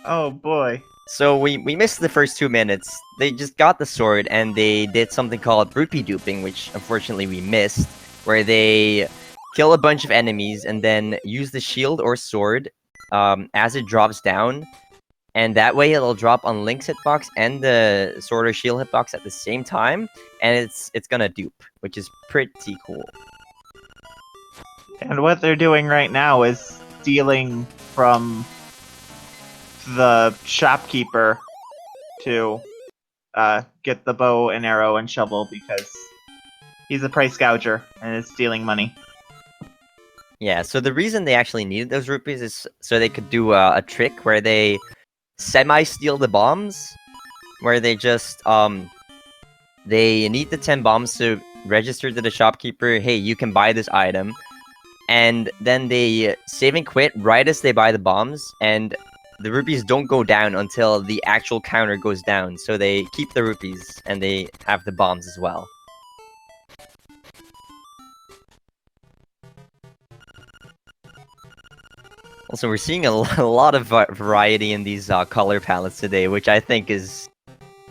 Oh boy. So we missed the first 2 minutes. They just got the sword and they did something called rupee duping, which unfortunately we missed, where they kill a bunch of enemies and then use the shield or sword as it drops down, and that way it'll drop on Link's hitbox and the sword or shield hitbox at the same time, and it's gonna dupe, which is pretty cool. And what they're doing right now is stealing from the shopkeeper to get the bow and arrow and shovel because he's a price gouger and is stealing money. Yeah, so the reason they actually needed those rupees is so they could do a trick where they semi-steal the bombs, where they just they need the 10 bombs to register to the shopkeeper, hey, you can buy this item, and then they save and quit right as they buy the bombs, and the rupees don't go down until the actual counter goes down, so they keep the rupees and they have the bombs as well. Also, we're seeing a lot of variety in these color palettes today, which I think is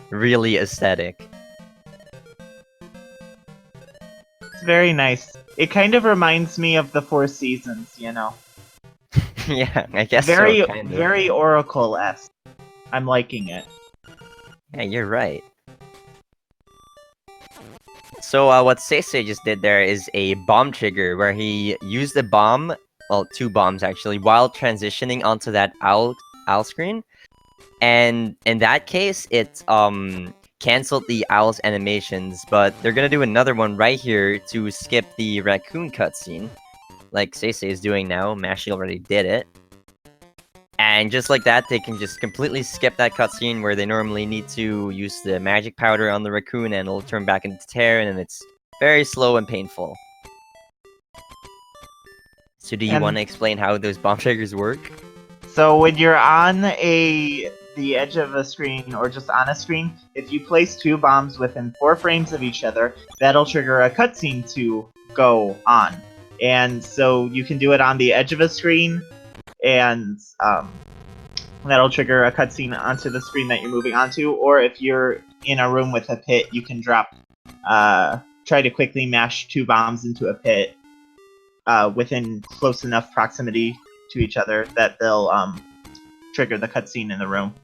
really aesthetic. It's very nice. It kind of reminds me of the Four Seasons, you know. Yeah, I guess very, so, kind of. very Oracle-esque. I'm liking it. Yeah, you're right. So what SeYsEy just did there is a bomb trigger where he used the bomb, well, 2 bombs actually, while transitioning onto that owl screen. And in that case, it canceled the owl's animations, but they're gonna do another one right here to skip the raccoon cutscene, like SeYsEy is doing now. Mashy already did it. And just like that, they can just completely skip that cutscene where they normally need to use the magic powder on the raccoon and it'll turn back into tear, and it's very slow and painful. So do you want to explain how those bomb triggers work? So when you're on the edge of a screen or just on a screen, if you place 2 bombs within 4 frames of each other, that'll trigger a cutscene to go on. And so you can do it on the edge of a screen, and that'll trigger a cutscene onto the screen that you're moving onto. Or if you're in a room with a pit, you can try to quickly mash 2 bombs into a pit within close enough proximity to each other that they'll trigger the cutscene in the room.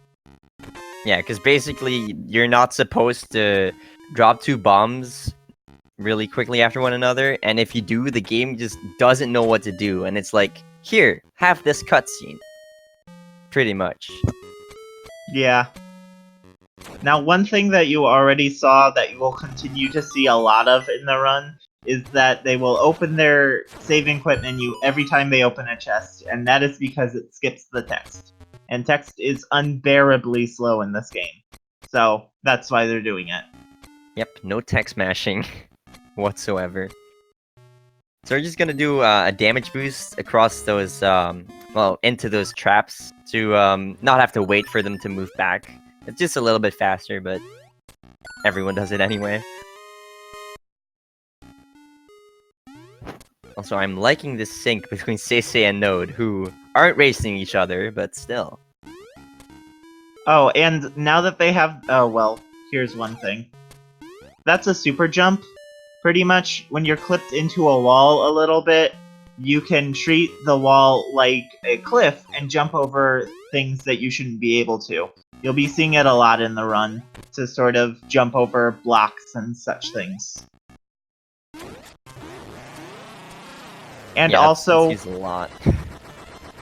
Yeah, because basically you're not supposed to drop 2 bombs really quickly after one another, and if you do, the game just doesn't know what to do, and it's like, here, have this cutscene. Pretty much. Yeah. Now, one thing that you already saw that you will continue to see a lot of in the run is that they will open their save and quit menu every time they open a chest, and that is because it skips the text. And text is unbearably slow in this game. So, that's why they're doing it. Yep, no text mashing whatsoever. So we're just gonna do a damage boost across those, well, into those traps to not have to wait for them to move back. It's just a little bit faster, but everyone does it anyway. Also, I'm liking this sync between SeYsEy and Node, who aren't racing each other, but still. Oh, and now that they have... Oh, well, here's one thing. That's a super jump. Pretty much, when you're clipped into a wall a little bit, you can treat the wall like a cliff and jump over things that you shouldn't be able to. You'll be seeing it a lot in the run, to sort of jump over blocks and such things. And yeah, also, that's used a lot.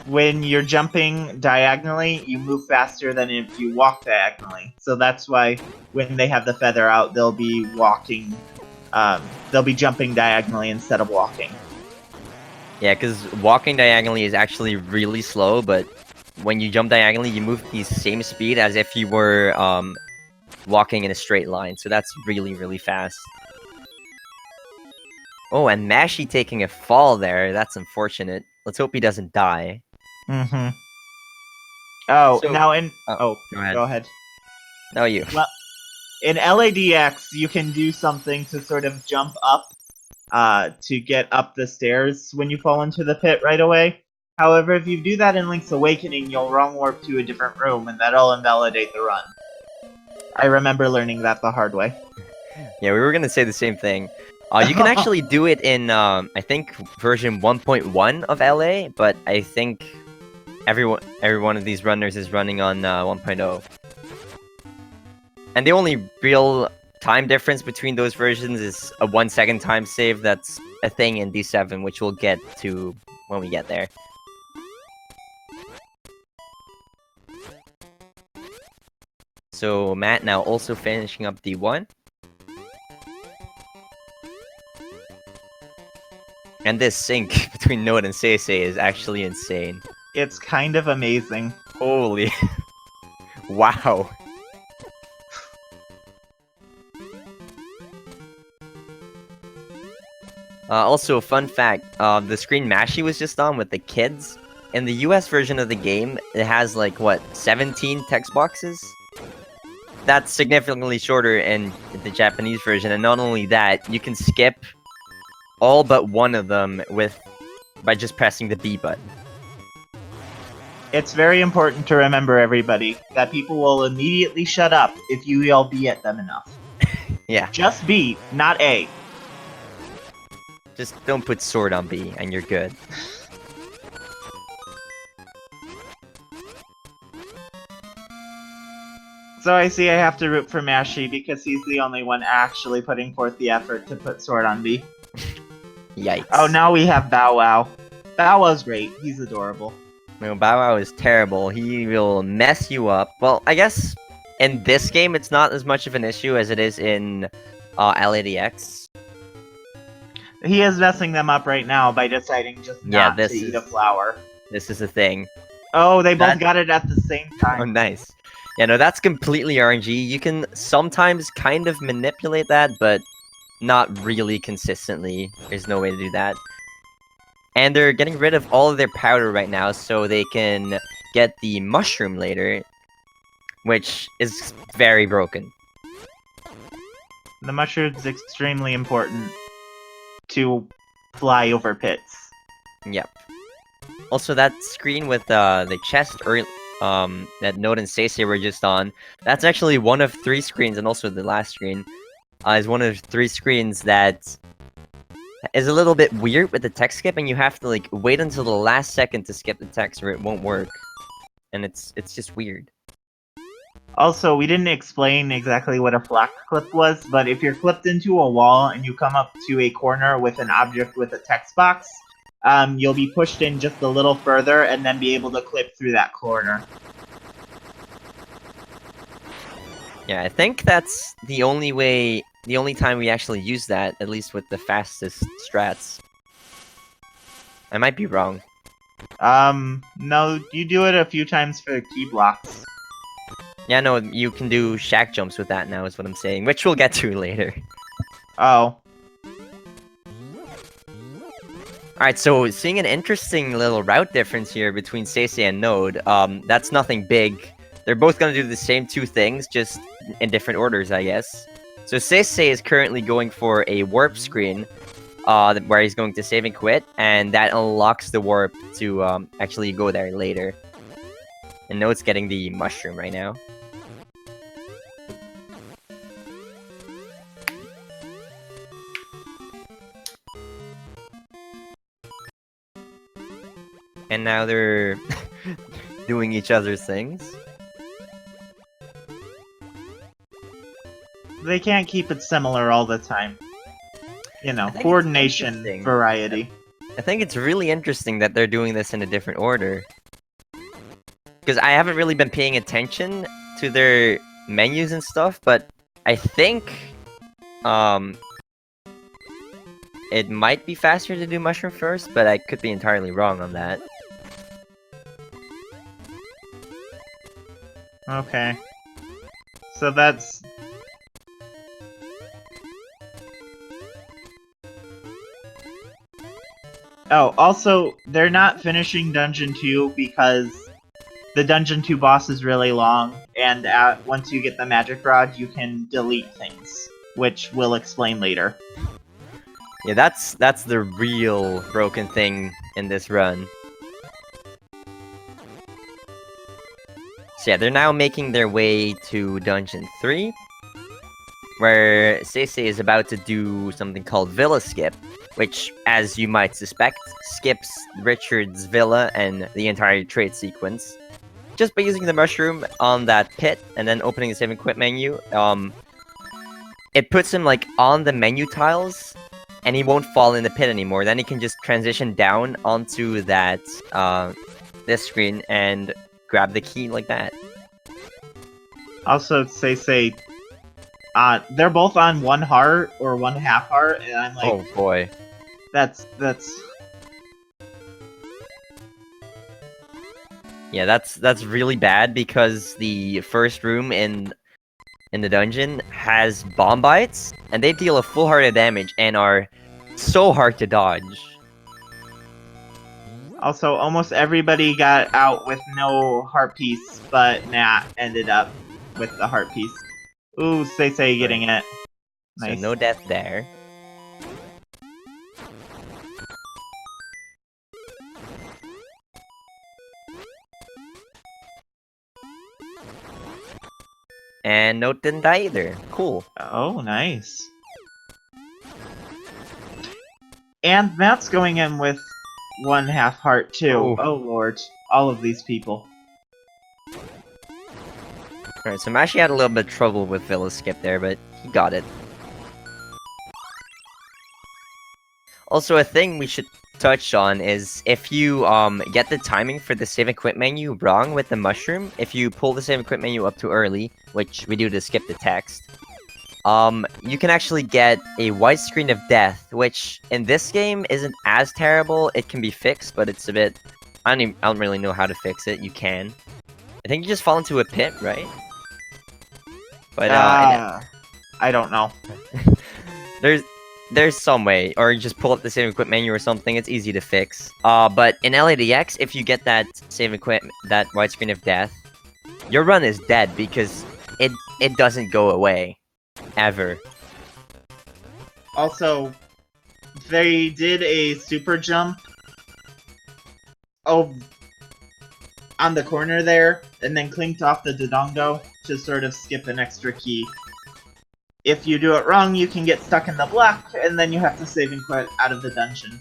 when you're jumping diagonally, you move faster than if you walk diagonally. So that's why when they have the feather out, they'll be walking... they'll be jumping diagonally instead of walking. Yeah, because walking diagonally is actually really slow, but when you jump diagonally, you move the same speed as if you were walking in a straight line. So that's really, really fast. Oh, and Mashy taking a fall there. That's unfortunate. Let's hope he doesn't die. Mm-hmm. Oh, So- now in... go ahead. Go ahead. No, you. Well, in LADX, you can do something to sort of jump up to get up the stairs when you fall into the pit right away. However, if you do that in Link's Awakening, you'll wrong warp to a different room, and that'll invalidate the run. I remember learning that the hard way. Yeah, we were gonna say the same thing. You can actually do it in, I think, version 1.1 of LA, but I think every one of these runners is running on 1.0. And the only real time difference between those versions is a 1-second time save that's a thing in D7, which we'll get to when we get there. So Matt now also finishing up D1. And this sync between Noad and SeYsEy is actually insane. It's kind of amazing. Holy. Wow. Also, fun fact, the screen Mashy was just on with the kids. In the US version of the game, it has like, what, 17 text boxes? That's significantly shorter in the Japanese version, and not only that, you can skip all but one of them by just pressing the B button. It's very important to remember, everybody, that people will immediately shut up if you yell B at them enough. Yeah. Just B, not A. Just don't put sword on B, and you're good. So I see I have to root for Mashy because he's the only one actually putting forth the effort to put sword on B. Yikes. Oh, now we have Bow Wow. Bow Wow's great. He's adorable. No, Bow Wow is terrible. He will mess you up. Well, I guess in this game it's not as much of an issue as it is in LADX. He is messing them up right now by deciding just not to eat a flower. This is the thing. Oh, they both got it at the same time. Oh, nice. Yeah, no, that's completely RNG. You can sometimes kind of manipulate that, but not really consistently. There's no way to do that. And they're getting rid of all of their powder right now, so they can get the mushroom later, which is very broken. The mushroom's extremely important to fly over pits. Yep. Also, that screen with the chest that Noad and SeYsEy were just on, that's actually one of 3 screens, and also the last screen is one of 3 screens that is a little bit weird with the text skip, and you have to like wait until the last second to skip the text or it won't work. And it's just weird. Also, we didn't explain exactly what a flash clip was, but if you're clipped into a wall and you come up to a corner with an object with a text box, you'll be pushed in just a little further and then be able to clip through that corner. Yeah, I think that's the only time we actually use that, at least with the fastest strats. I might be wrong. No, you do it a few times for key blocks. Yeah, no, you can do shack jumps with that now, is what I'm saying, which we'll get to later. Oh. Alright, so seeing an interesting little route difference here between SeYsEy and Noad, that's nothing big. They're both gonna do the same 2 things, just in different orders, I guess. So SeYsEy is currently going for a warp screen, where he's going to save and quit, and that unlocks the warp to actually go there later. And Noad's getting the mushroom right now. And now they're doing each other's things. They can't keep it similar all the time. You know, coordination, variety. I think it's really interesting that they're doing this in a different order. Because I haven't really been paying attention to their menus and stuff, but I think it might be faster to do mushroom first, but I could be entirely wrong on that. Okay. So that's... Oh, also, they're not finishing Dungeon 2 because the Dungeon 2 boss is really long, and once you get the magic rod, you can delete things, which we'll explain later. Yeah, that's the real broken thing in this run. So yeah, they're now making their way to Dungeon 3, where SeYsEy is about to do something called Villa Skip, which, as you might suspect, skips Richard's villa and the entire trade sequence. Just by using the mushroom on that pit and then opening the save and quit menu, it puts him like on the menu tiles, and he won't fall in the pit anymore. Then he can just transition down onto that this screen and grab the key like that. Also, say, they're both on 1 heart or 1/2 heart, and I'm like, Oh boy. that's Yeah, that's really bad because the first room in the dungeon has bomb bites, and they deal a full heart of damage and are so hard to dodge. Also, almost everybody got out with no heart piece, but Nat ended up with the heart piece. Ooh, Say getting it. Nice. So no death there. And Note didn't die either. Cool. Oh, nice. And Matt's going in with 1/2 heart too. Oh. Oh lord, all of these people. Alright, so Mashy had a little bit of trouble with Villa Skip there, but he got it. Also, a thing we should touch on is if you get the timing for the save and quit menu wrong with the mushroom, if you pull the save and quit menu up too early, which we do to skip the text, you can actually get a white screen of death, which in this game isn't as terrible. It can be fixed, but it's a bit... I don't really know how to fix it. You can. I think you just fall into a pit, right? But I don't know. There's some way, or you just pull up the save and quit menu or something. It's easy to fix. But in LADX, if you get that save and quit, that white screen of death, your run is dead because it doesn't go away. Ever. Also, they did a super jump on the corner there, and then clinked off the Dodongo to sort of skip an extra key. If you do it wrong, you can get stuck in the block, and then you have to save and quit out of the dungeon.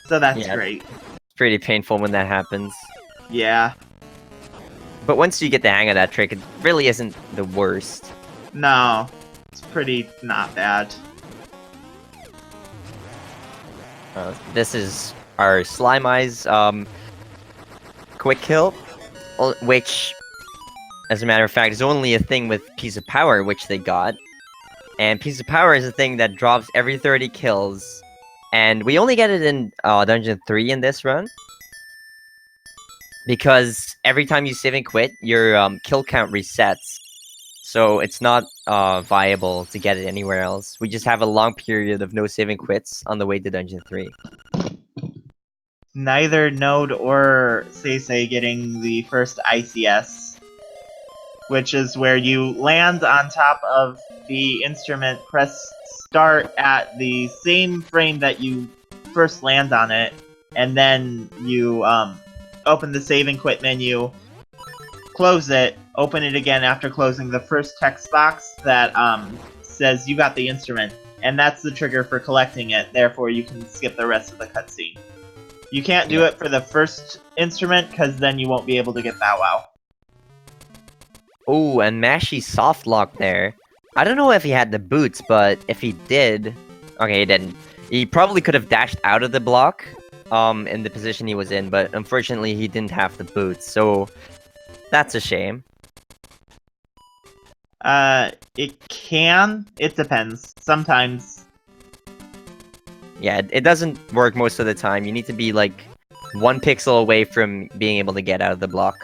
So that's great. It's pretty painful when that happens. Yeah. But once you get the hang of that trick, it really isn't the worst. No. It's pretty not bad. This is our Slime Eyes quick kill, which, as a matter of fact, is only a thing with Piece of Power, which they got. And Piece of Power is a thing that drops every 30 kills, and we only get it in Dungeon 3 in this run. Because every time you save and quit, your kill count resets. So it's not viable to get it anywhere else. We just have a long period of no save and quits on the way to Dungeon 3. Neither Node or SeYsEy getting the first ICS, which is where you land on top of the instrument, press start at the same frame that you first land on it, and then you open the save and quit menu, close it, open it again after closing the first text box that says you got the instrument, and that's the trigger for collecting it, therefore you can skip the rest of the cutscene. You can't do it for the first instrument, because then you won't be able to get Bow Wow. Oh, and Mashy soft lock there. I don't know if he had the boots, but if he did... Okay, he didn't. He probably could have dashed out of the block in the position he was in, but unfortunately he didn't have the boots, so that's a shame. It can. It depends. Sometimes. Yeah, it doesn't work most of the time. You need to be like 1 pixel away from being able to get out of the block.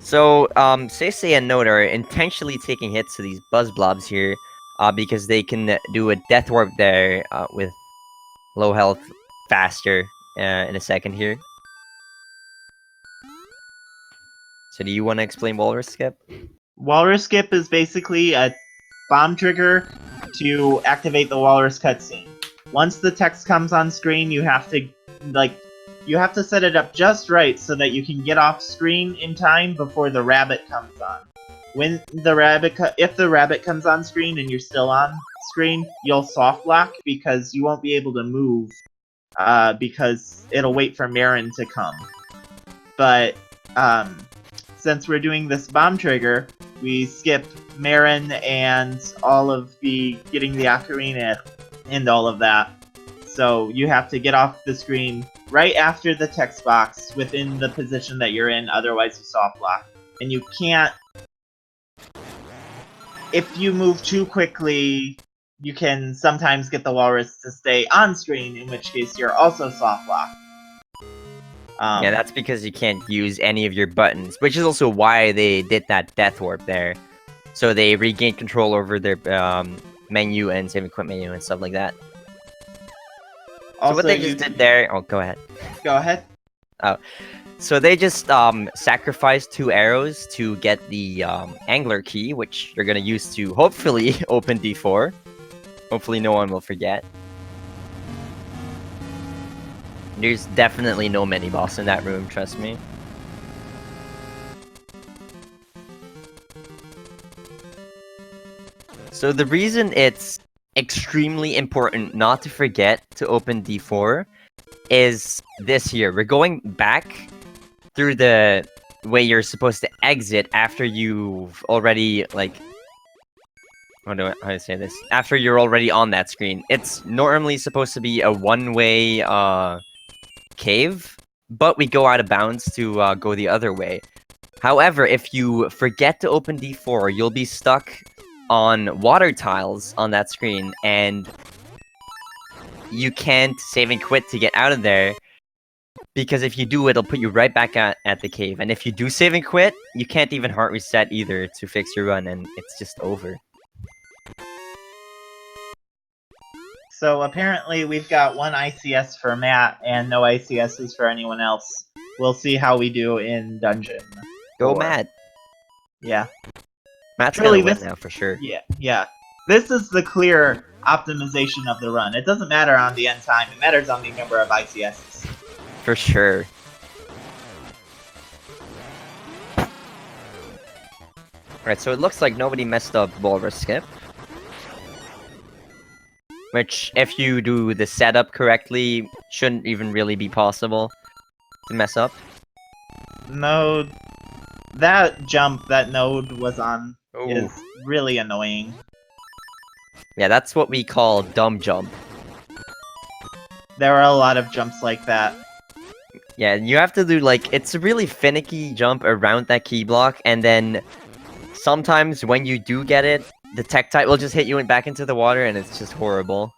So, SeYsEy and Note are intentionally taking hits to these buzz blobs here, because they can do a death warp there with low health faster in a second here. So do you want to explain Walrus Skip? Walrus Skip is basically a bomb trigger to activate the Walrus cutscene. Once the text comes on screen, you have to, like, you have to set it up just right so that you can get off screen in time before the rabbit comes on. When the if the rabbit comes on screen and you're still on screen, you'll soft lock because you won't be able to move because it'll wait for Marin to come. But since we're doing this bomb trigger, we skip Marin and all of the getting the ocarina and all of that. So you have to get off the screen right after the text box within the position that you're in, otherwise you soft lock. And you can't... If you move too quickly, you can sometimes get the walrus to stay on screen, in which case you're also soft locked. Yeah, that's because you can't use any of your buttons, which is also why they did that death warp there. So they regain control over their menu and save and quit menu and stuff like that. Also, so what they just did there... Oh, go ahead. Go ahead. Oh. So they just sacrificed 2 arrows to get the angler key, which you're going to use to hopefully open D4. Hopefully no one will forget. There's definitely no mini-boss in that room, trust me. So the reason it's extremely important not to forget to open D4 is this here. We're going back through the way you're supposed to exit after you've already, like... how do I say this? After you're already on that screen. It's normally supposed to be a one-way cave, but we go out of bounds to go the other way. However, if you forget to open D4, you'll be stuck on water tiles on that screen, and you can't save and quit to get out of there, because if you do, it'll put you right back at the cave. And if you do save and quit, you can't even hard reset either to fix your run, and it's just over. So apparently we've got 1 ICS for Matt and no ICSs for anyone else. We'll see how we do in Dungeon 4. Go Matt! Yeah. Matt's gonna win now for sure. Yeah. This is the clear optimization of the run. It doesn't matter on the end time, it matters on the number of ICSs. For sure. Alright, so it looks like nobody messed up Walrus Skip. Which, if you do the setup correctly, shouldn't even really be possible to mess up. No, that jump that Node was on Ooh. is really annoying. Yeah, that's what we call dumb jump. There are a lot of jumps like that. Yeah, you have to do, like, it's a really finicky jump around that key block, and then sometimes when you do get it, the Tektite will just hit you back into the water, and it's just horrible.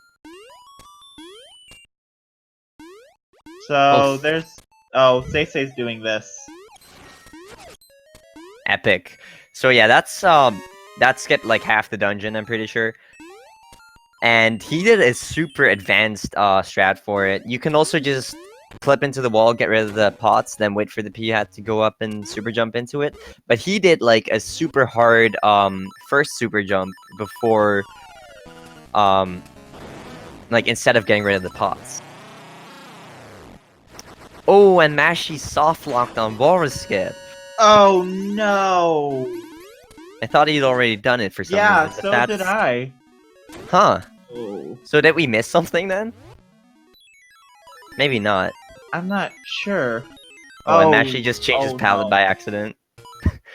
So, there's... Oh, SeYsEy's doing this. Epic. So yeah, that's skipped like half the dungeon, I'm pretty sure. And he did a super advanced strat for it. You can also just clip into the wall, get rid of the pots, then wait for the P-hat to go up and super jump into it. But he did like a super hard first super jump before like instead of getting rid of the pots. Oh, and Mashy soft locked on Walrus Skip. Oh no! I thought he'd already done it for some reason. Yeah, so did I. Huh. Oh. So did we miss something then? Maybe not. I'm not sure. Oh, and Mashy just changed his palette no. by accident.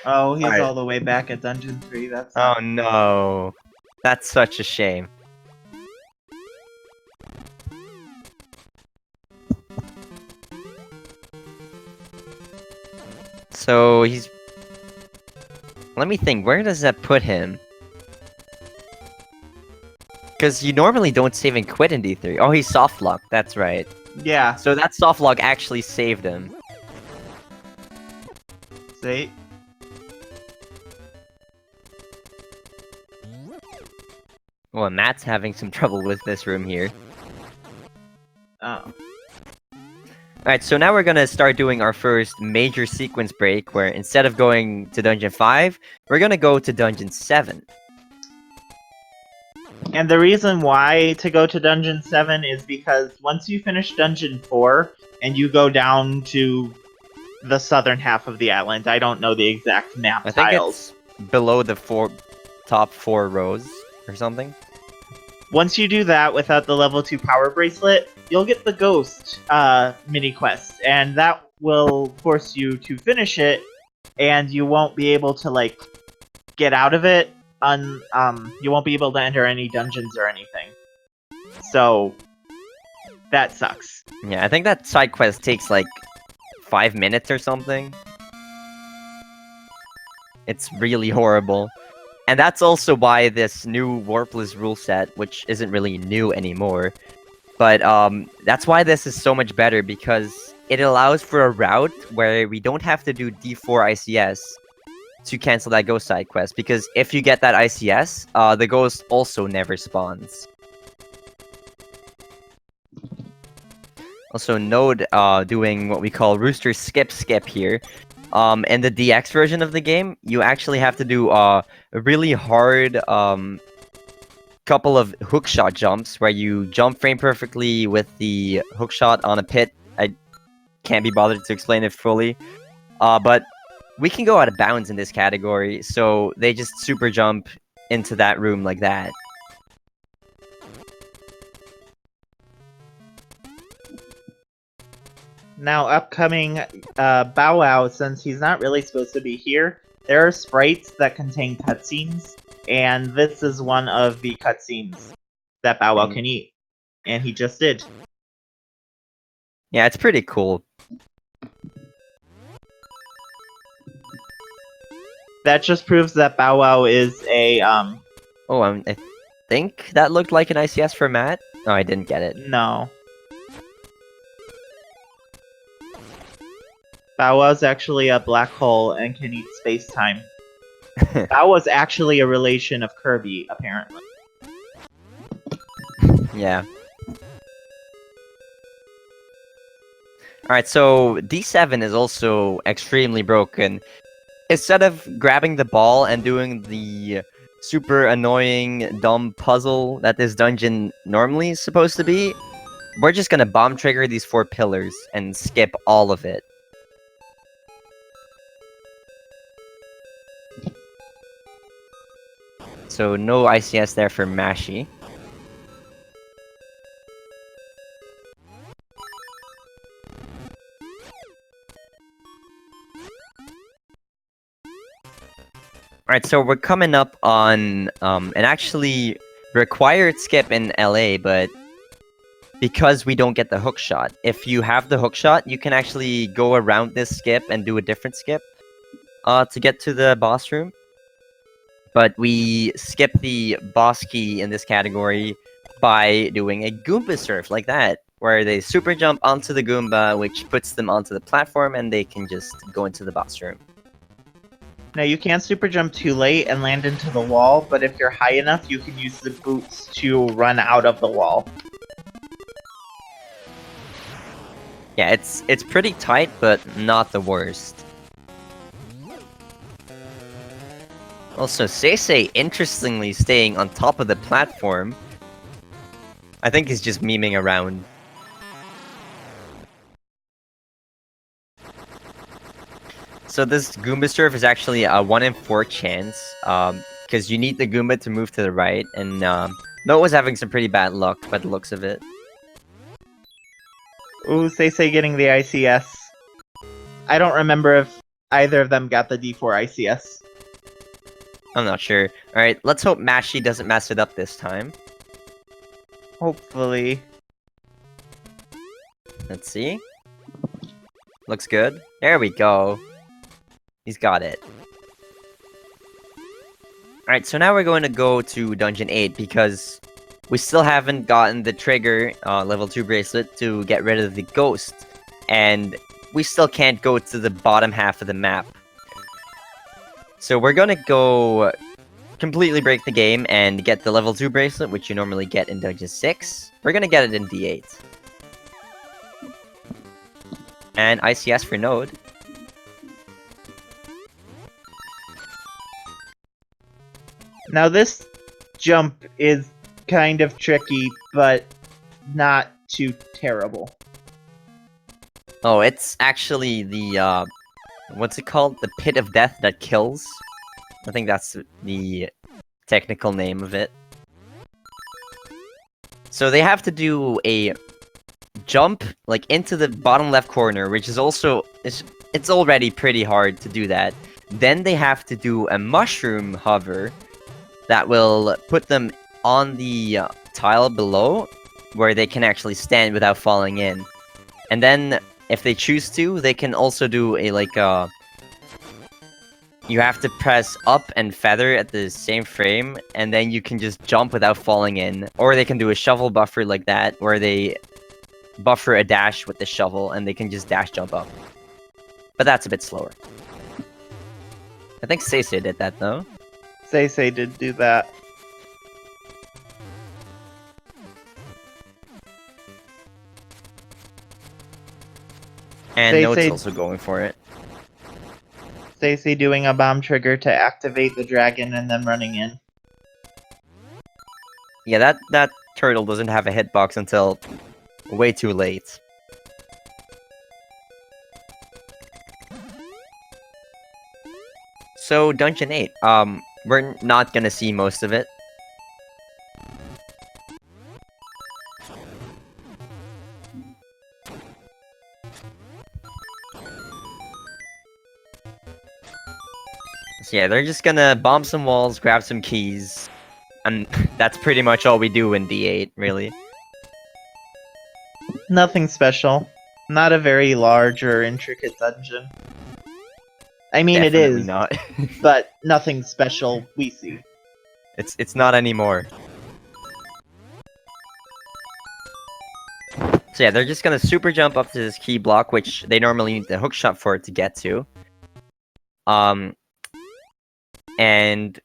Oh, he's Alright. all the way back at Dungeon 3, that's... Oh no. That's such a shame. So he's... Let me think, where does that put him? Because you normally don't save and quit in D3. Oh, he's soft locked, that's right. Yeah. So that soft lock actually saved him. See? Well, Matt's having some trouble with this room here. Oh. Alright, so now we're gonna start doing our first major sequence break, where instead of going to Dungeon 5, we're gonna go to Dungeon 7. And the reason why to go to Dungeon 7 is because once you finish Dungeon 4 and you go down to the southern half of the island, I don't know the exact map I think tiles. it's below the top 4 rows or something. Once you do that without the level 2 power bracelet, you'll get the ghost mini quest, and that will force you to finish it, and you won't be able to like get out of it. You won't be able to enter any dungeons or anything. So that sucks. Yeah, I think that side quest takes like 5 minutes or something. It's really horrible. And that's also why this new Warpless rule set, which isn't really new anymore, but that's why this is so much better, because it allows for a route where we don't have to do D4 ICS to cancel that ghost side quest, because if you get that ICS, the ghost also never spawns. Also, Node doing what we call Rooster Skip here. In the DX version of the game, you actually have to do a really hard couple of hookshot jumps where you jump frame perfectly with the hookshot on a pit. I can't be bothered to explain it fully. But we can go out of bounds in this category, so they just super jump into that room like that. Now, upcoming Bow Wow, since he's not really supposed to be here, there are sprites that contain cutscenes, and this is one of the cutscenes that Bow Wow can eat. And he just did. Yeah, it's pretty cool. That just proves that Bow Wow is a, Oh, I think that looked like an ICS for Matt. Oh, I didn't get it. No. Bow Wow's actually a black hole and can eat space-time. Bow Wow's actually a relation of Kirby, apparently. Yeah. Alright, so D7 is also extremely broken. Instead of grabbing the ball and doing the super annoying, dumb puzzle that this dungeon normally is supposed to be, we're just gonna bomb trigger these 4 pillars and skip all of it. So no ICS there for Mashy. Alright, so we're coming up on an actually required skip in LA, but because we don't get the hook shot. If you have the hook shot, you can actually go around this skip and do a different skip to get to the boss room. But we skip the boss key in this category by doing a Goomba surf like that, where they super jump onto the Goomba, which puts them onto the platform, and they can just go into the boss room. Now, you can't super jump too late and land into the wall, but if you're high enough, you can use the boots to run out of the wall. Yeah, it's pretty tight, but not the worst. Also, SeYsEy interestingly staying on top of the platform. I think he's just memeing around. So this Goomba surf is actually a 1 in 4 chance, because you need the Goomba to move to the right, and Noah was having some pretty bad luck by the looks of it. Ooh, SeYsEy getting the ICS. I don't remember if either of them got the D4 ICS. I'm not sure. Alright, let's hope Mashy doesn't mess it up this time. Hopefully. Let's see. Looks good. There we go. He's got it. Alright, so now we're going to go to Dungeon 8 because we still haven't gotten the trigger, level 2 bracelet, to get rid of the ghost. And we still can't go to the bottom half of the map. So we're gonna go completely break the game and get the level 2 bracelet, which you normally get in Dungeon 6. We're gonna get it in D8. And ICS for Node. Now this jump is kind of tricky, but not too terrible. Oh, it's actually the what's it called? The pit of death that kills. I think that's the technical name of it. So they have to do a jump like into the bottom left corner, which is also it's already pretty hard to do that. Then they have to do a mushroom hover that will put them on the tile below, where they can actually stand without falling in. And then, if they choose to, they can also do a you have to press up and feather at the same frame, and then you can just jump without falling in. Or they can do a shovel buffer like that, where they buffer a dash with the shovel, and they can just dash jump up. But that's a bit slower. I think SeYsEySR did that, though. SeYsEySR did do that. And Note's also going for it. SeYsEySR doing a bomb trigger to activate the dragon and then running in. Yeah, that turtle doesn't have a hitbox until way too late. So, Dungeon 8, we're not gonna see most of it. So yeah, they're just gonna bomb some walls, grab some keys, and that's pretty much all we do in D8, really. Nothing special. Not a very large or intricate dungeon. I mean, Definitely it is, not. but nothing special we see. It's not anymore. So yeah, they're just gonna super jump up to this key block, which they normally need the hookshot for it to get to. And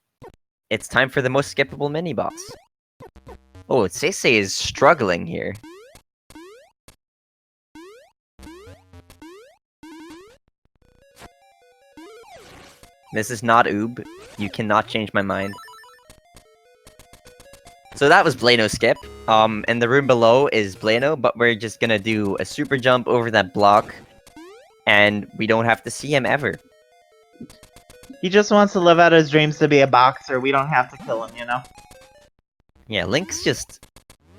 it's time for the most skippable mini-boss. Oh, SeYsEySR is struggling here. This is not Oob. You cannot change my mind. So that was Blano skip. And the room below is Blano, but we're just gonna do a super jump over that block, and we don't have to see him ever. He just wants to live out his dreams to be a boxer. We don't have to kill him, you know? Yeah, Link's just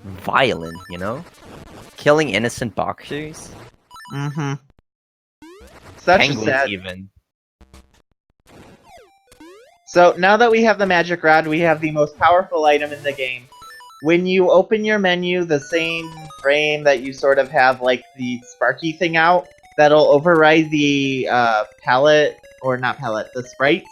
violent, you know? Killing innocent boxers. Mm-hmm. Such a Penguins sad... even. So, now that we have the magic rod, we have the most powerful item in the game. When you open your menu, the same frame that you sort of have, like, the Sparky thing out, that'll override the palette, or not palette, the sprites,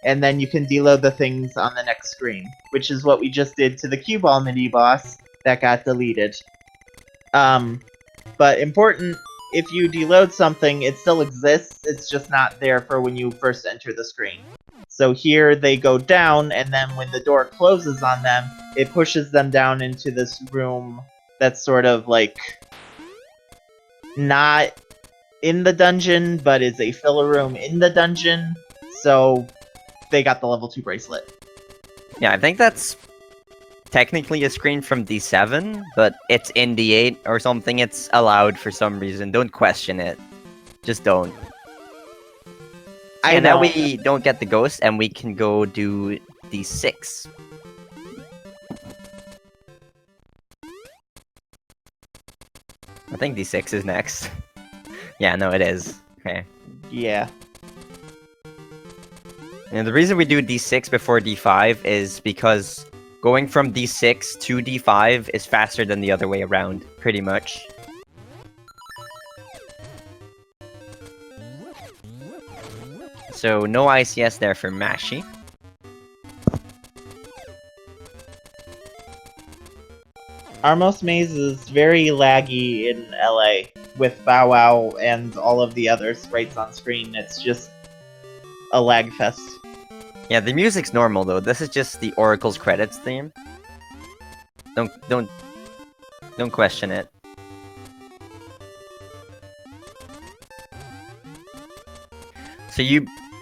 and then you can deload the things on the next screen, which is what we just did to the cue ball mini-boss that got deleted. But important, if you deload something, it still exists, it's just not there for when you first enter the screen. So here they go down, and then when the door closes on them, it pushes them down into this room that's sort of like not in the dungeon, but is a filler room in the dungeon. So they got the level 2 bracelet. Yeah, I think that's technically a screen from D7, but it's in D8 or something. It's allowed for some reason. Don't question it. Just don't. And now we don't get the ghost, and we can go do D6. I think D6 is next. Yeah, no, it is. Okay. Yeah. And the reason we do D6 before D5 is because going from D6 to D5 is faster than the other way around, pretty much. So, no ICS there for Mashy. Armos Maze is very laggy in LA with Bow Wow and all of the other sprites on screen. It's just a lag fest. Yeah, the music's normal though. This is just the Oracle's credits theme. Don't question it. So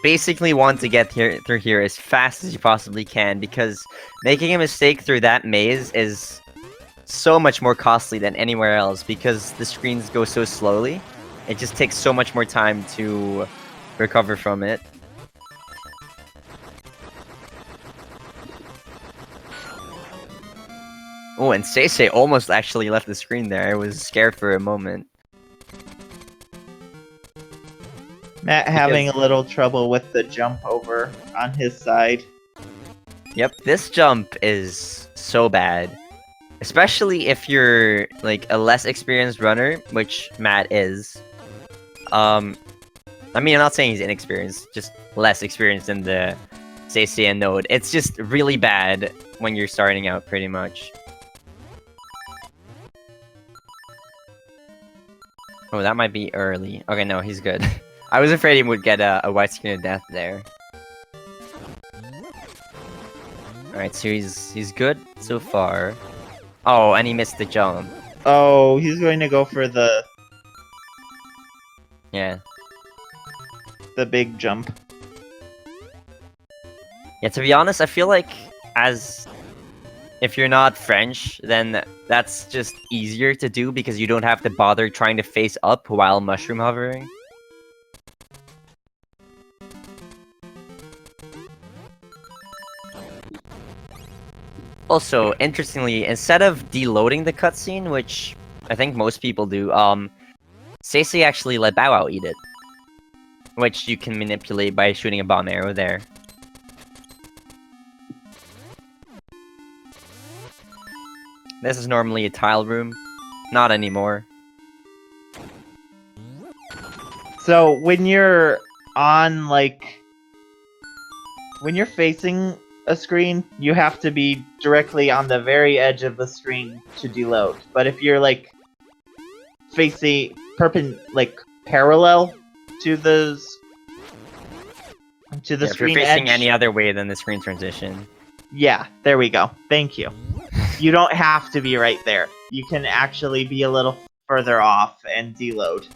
basically want to get through here as fast as you possibly can, because making a mistake through that maze is so much more costly than anywhere else, because the screens go so slowly. It just takes so much more time to recover from it. Oh, and SeYsEy almost actually left the screen there. I was scared for a moment. Matt having a little trouble with the jump over on his side. Yep, this jump is so bad. Especially if you're, like, a less experienced runner, which Matt is. I mean, I'm not saying he's inexperienced, just less experienced than the SeYsEy and Node. It's just really bad when you're starting out, pretty much. Oh, that might be early. Okay, no, he's good. I was afraid he would get a white screen of death there. Alright, so he's good so far. Oh, and he missed the jump. Oh, he's going to go for the big jump. Yeah, to be honest, I feel like if you're not French, then that's just easier to do because you don't have to bother trying to face up while mushroom hovering. Also, interestingly, instead of deloading the cutscene, which I think most people do, SeYsEy actually let Bow Wow eat it. Which you can manipulate by shooting a bomb arrow there. This is normally a tile room. Not anymore. So, when you're on, like... when you're facing a screen, you have to be directly on the very edge of the screen to deload. But if you're, like, facing... parallel to the If screen you're facing edge... any other way than the screen transition. Yeah, there we go. Thank you. You don't have to be right there. You can actually be a little further off and deload.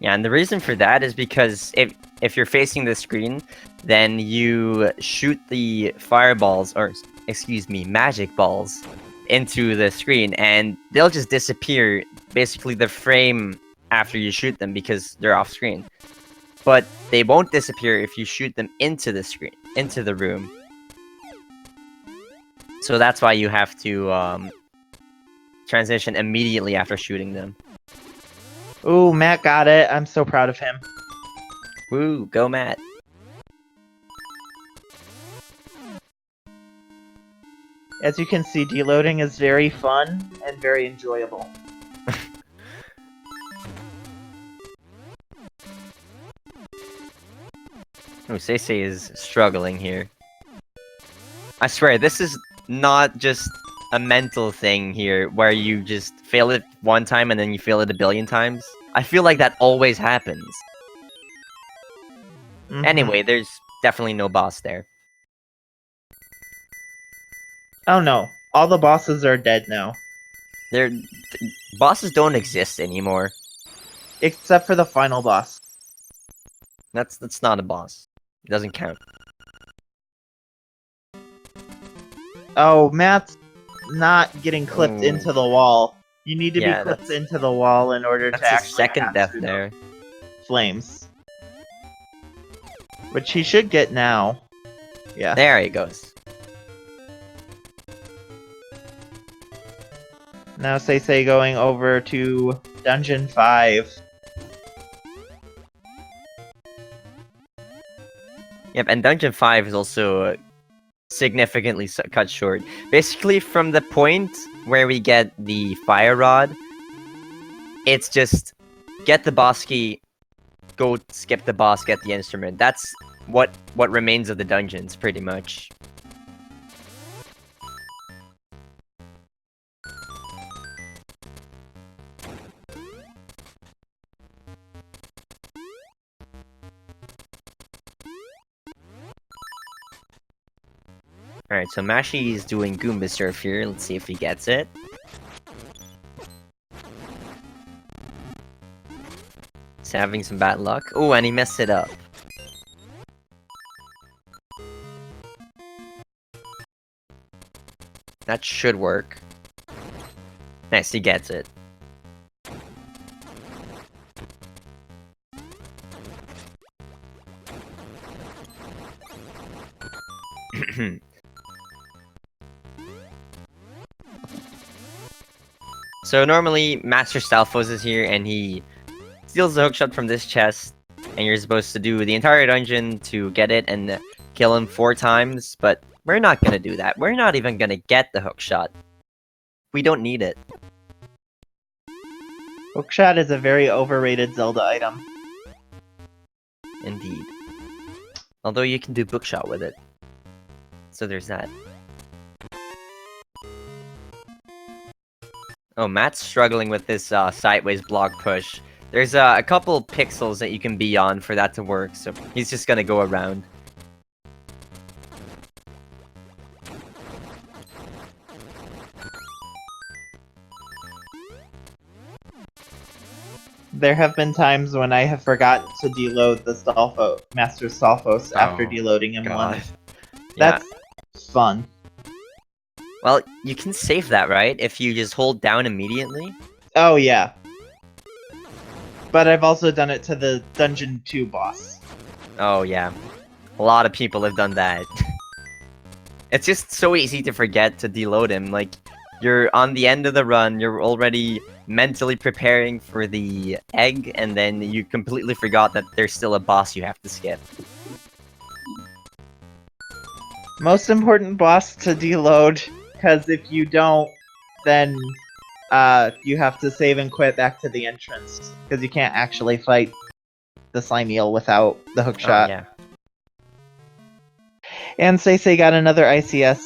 Yeah, and the reason for that is because if you're facing the screen, then you shoot the fireballs, or excuse me, magic balls, into the screen, and they'll just disappear basically the frame after you shoot them because they're off screen. But they won't disappear if you shoot them into the screen, into the room. So that's why you have to transition immediately after shooting them. Ooh, Matt got it. I'm so proud of him. Woo, go Matt. As you can see, deloading is very fun and very enjoyable. Oh, SeYsEy is struggling here. I swear, this is not just a mental thing here, where you just fail it one time and then you fail it a billion times. I feel like that always happens. Mm-hmm. Anyway, there's definitely no boss there. Oh no, all the bosses are dead now. Bosses don't exist anymore. Except for the final boss. That's not a boss. It doesn't count. Oh, Matt's not getting clipped into the wall. You need to be clipped into the wall in order to actually second death there. Flames. Which he should get now. Yeah. There he goes. Now SeYsEy going over to Dungeon 5. Yep, and Dungeon 5 is also significantly cut short. Basically, from the point where we get the fire rod, it's just get the boss key, go skip the boss, get the instrument. That's what remains of the dungeons, pretty much. Alright, so Mashy is doing Goomba Surf here. Let's see if he gets it. He's having some bad luck. Oh, and he messed it up. That should work. Nice, he gets it. So normally, Master Stalfos is here, and he steals the hookshot from this chest, and you're supposed to do the entire dungeon to get it and kill him 4 times, but we're not gonna do that. We're not even gonna get the hookshot. We don't need it. Hookshot is a very overrated Zelda item. Indeed. Although you can do bookshot with it. So there's that. Oh, Matt's struggling with this sideways block push. There's a couple pixels that you can be on for that to work, so he's just gonna go around. There have been times when I have forgotten to deload the Master Stalfos after deloading him once. That's fun. Well, you can save that, right? If you just hold down immediately? Oh, yeah. But I've also done it to the Dungeon 2 boss. Oh, yeah. A lot of people have done that. It's just so easy to forget to deload him. Like, you're on the end of the run, you're already mentally preparing for the egg, and then you completely forgot that there's still a boss you have to skip. Most important boss to deload, because if you don't, then you have to save and quit back to the entrance, because you can't actually fight the slime eel without the hookshot. Oh, yeah. And SeYsEy got another ICS.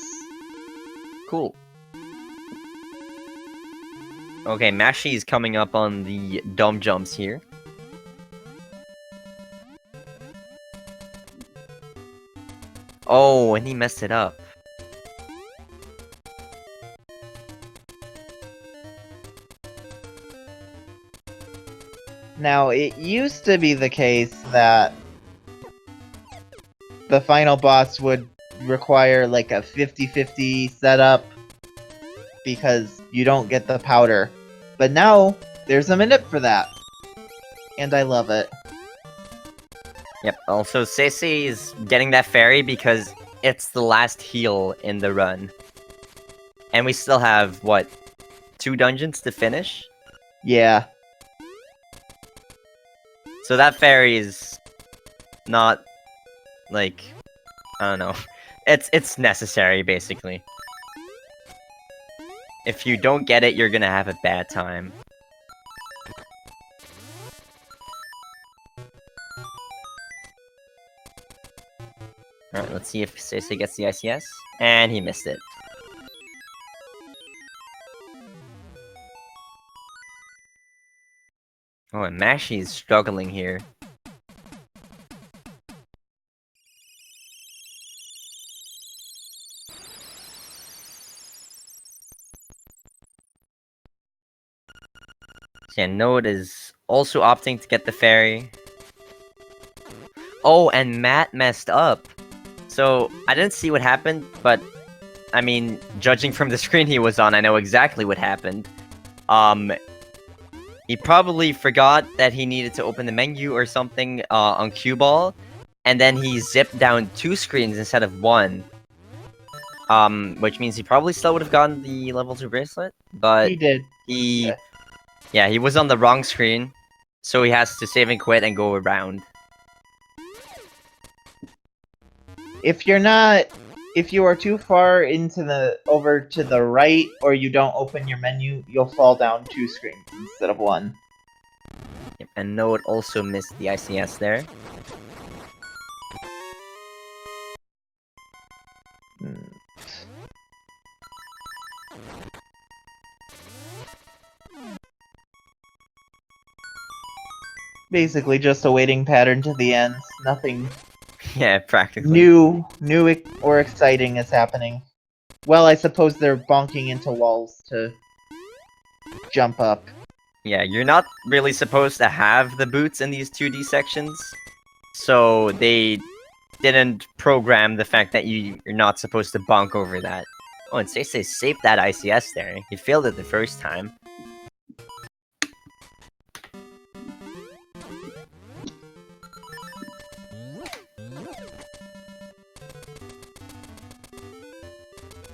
Cool. Okay, Mashy is coming up on the dumb jumps here. Oh, and he messed it up. Now, it used to be the case that the final boss would require like a 50-50 setup because you don't get the powder. But now, there's a minute for that. And I love it. Yep, also SeYsEy is getting that fairy because it's the last heal in the run. And we still have, what, 2 dungeons to finish? Yeah. So that fairy is not, like, I don't know. It's necessary, basically. If you don't get it, you're gonna have a bad time. Alright, let's see if SeYsEy gets the ICS. And he missed it. Oh, and Mashy is struggling here. Yeah, Noad is also opting to get the fairy. Oh, and Matt messed up. So, I didn't see what happened, but, I mean, judging from the screen he was on, I know exactly what happened. He probably forgot that he needed to open the menu or something on cue ball, and then he zipped down 2 screens instead of 1. Which means he probably still would have gotten the level 2 bracelet, but He did. Yeah, he was on the wrong screen, so he has to save and quit and go around. If you are too far over to the right, or you don't open your menu, you'll fall down 2 screens instead of 1. Yep, and Noad also missed the ICS there. Basically just a waiting pattern to the end. Nothing Yeah, practically. new or exciting is happening. Well, I suppose they're bonking into walls to jump up. Yeah, you're not really supposed to have the boots in these 2D sections, so they didn't program the fact that you're not supposed to bonk over that. Oh, and SeYsEy saved that ICS there. He failed it the first time.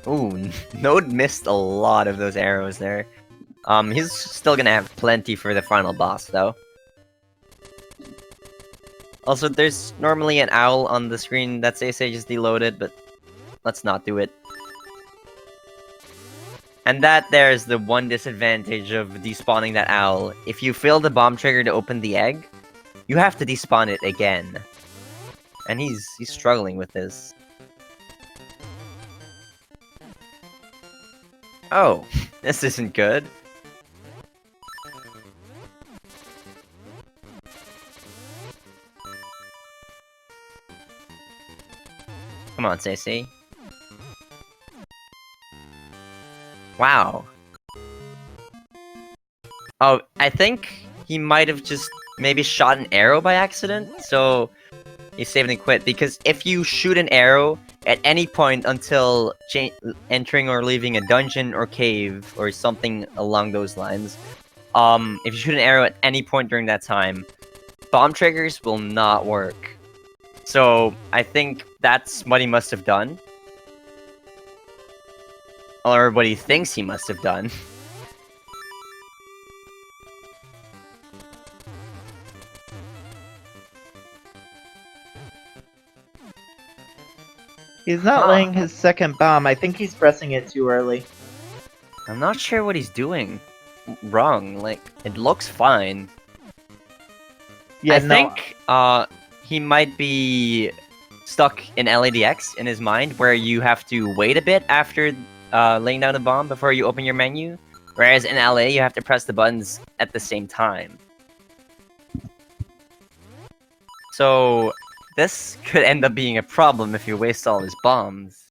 Ooh, Node missed a lot of those arrows there. He's still gonna have plenty for the final boss, though. Also, there's normally an owl on the screen that SeYsEy just deloaded, but let's not do it. And that there's the one disadvantage of despawning that owl. If you fail the bomb trigger to open the egg, you have to despawn it again. And he's struggling with this. Oh, this isn't good. Come on, SeYsEy. Wow. Oh, I think he might have just maybe shot an arrow by accident, so he saved and quit. Because if you shoot an arrow at any point until entering or leaving a dungeon or cave or something along those lines, if you shoot an arrow at any point during that time, bomb triggers will not work. So I think that's what he must have done. Or what he thinks he must have done. He's not laying his second bomb. I think he's pressing it too early. I'm not sure what he's doing wrong. Like, it looks fine. Yeah, I think he might be stuck in LADX in his mind, where you have to wait a bit after laying down the bomb before you open your menu. Whereas in LA, you have to press the buttons at the same time. So this could end up being a problem if you waste all his bombs.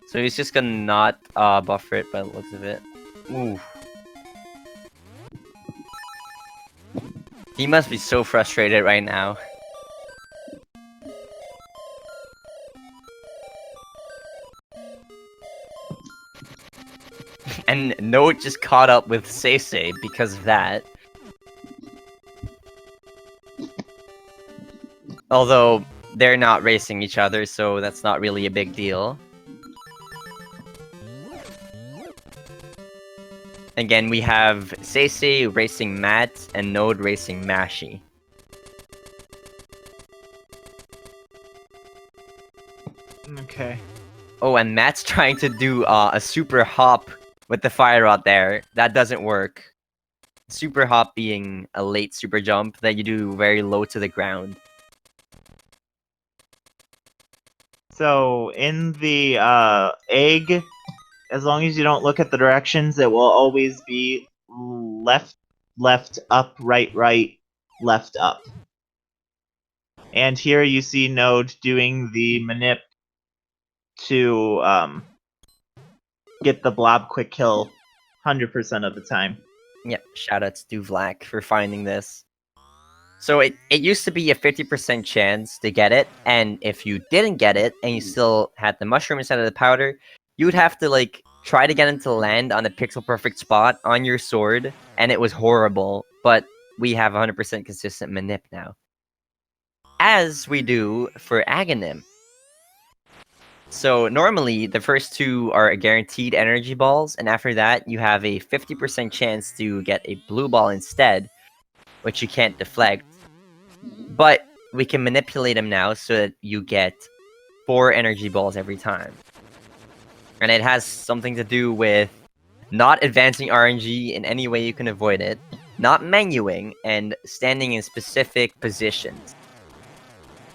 So he's just gonna not buffer it by the looks of it. Ooh. He must be so frustrated right now. And Note just caught up with SeYsEy because of that. Although, they're not racing each other, so that's not really a big deal. Again, we have SeYsEy racing Matt and Node racing Mashy. Okay. Oh, and Matt's trying to do a super hop with the fire rod there. That doesn't work. Super hop being a late super jump that you do very low to the ground. So, in the egg, as long as you don't look at the directions, it will always be left, left, up, right, right, left, up. And here you see Node doing the manip to get the blob quick kill 100% of the time. Yep, shoutouts to Vlak for finding this. So it used to be a 50% chance to get it, and if you didn't get it, and you still had the mushroom instead of the powder, you would have to, like, try to get it to land on a pixel-perfect spot on your sword, and it was horrible, but we have 100% consistent manip now. As we do for Aghanim. So normally, the first two are guaranteed energy balls, and after that, you have a 50% chance to get a blue ball instead, which you can't deflect. But we can manipulate them now so that you get 4 energy balls every time. And it has something to do with not advancing RNG in any way you can avoid it, not menuing, and standing in specific positions.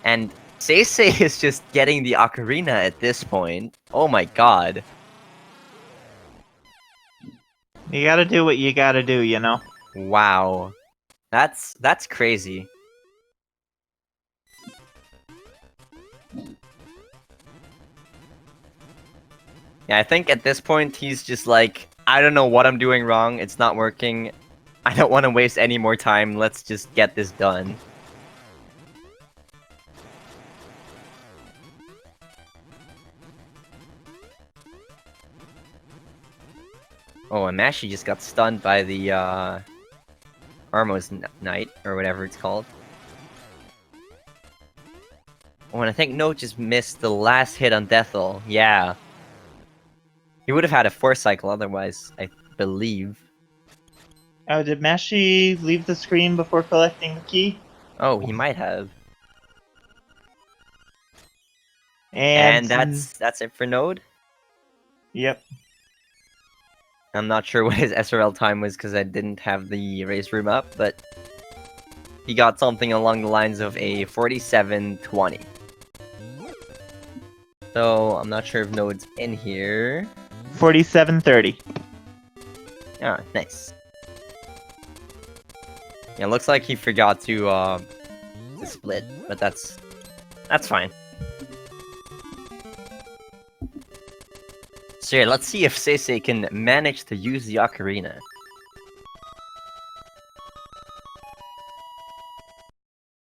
And SeYsEy is just getting the ocarina at this point. Oh my god. You gotta do what you gotta do, you know? Wow. That's crazy. Yeah, I think at this point he's just like, I don't know what I'm doing wrong. It's not working. I don't want to waste any more time. Let's just get this done. Oh, and Mashy just got stunned by the Armos Knight, or whatever it's called. Oh, and I think Note just missed the last hit on Deathel. Yeah. He would have had a Force Cycle otherwise, I believe. Oh, did Mashy leave the screen before collecting the key? Oh, he might have. And that's it for Node. Yep. I'm not sure what his SRL time was because I didn't have the race room up, but he got something along the lines of a 47:20. So I'm not sure if Node's in here. 47:30. Ah, nice. Yeah, looks like he forgot to split, but that's fine. So yeah, let's see if SeYsEy can manage to use the ocarina.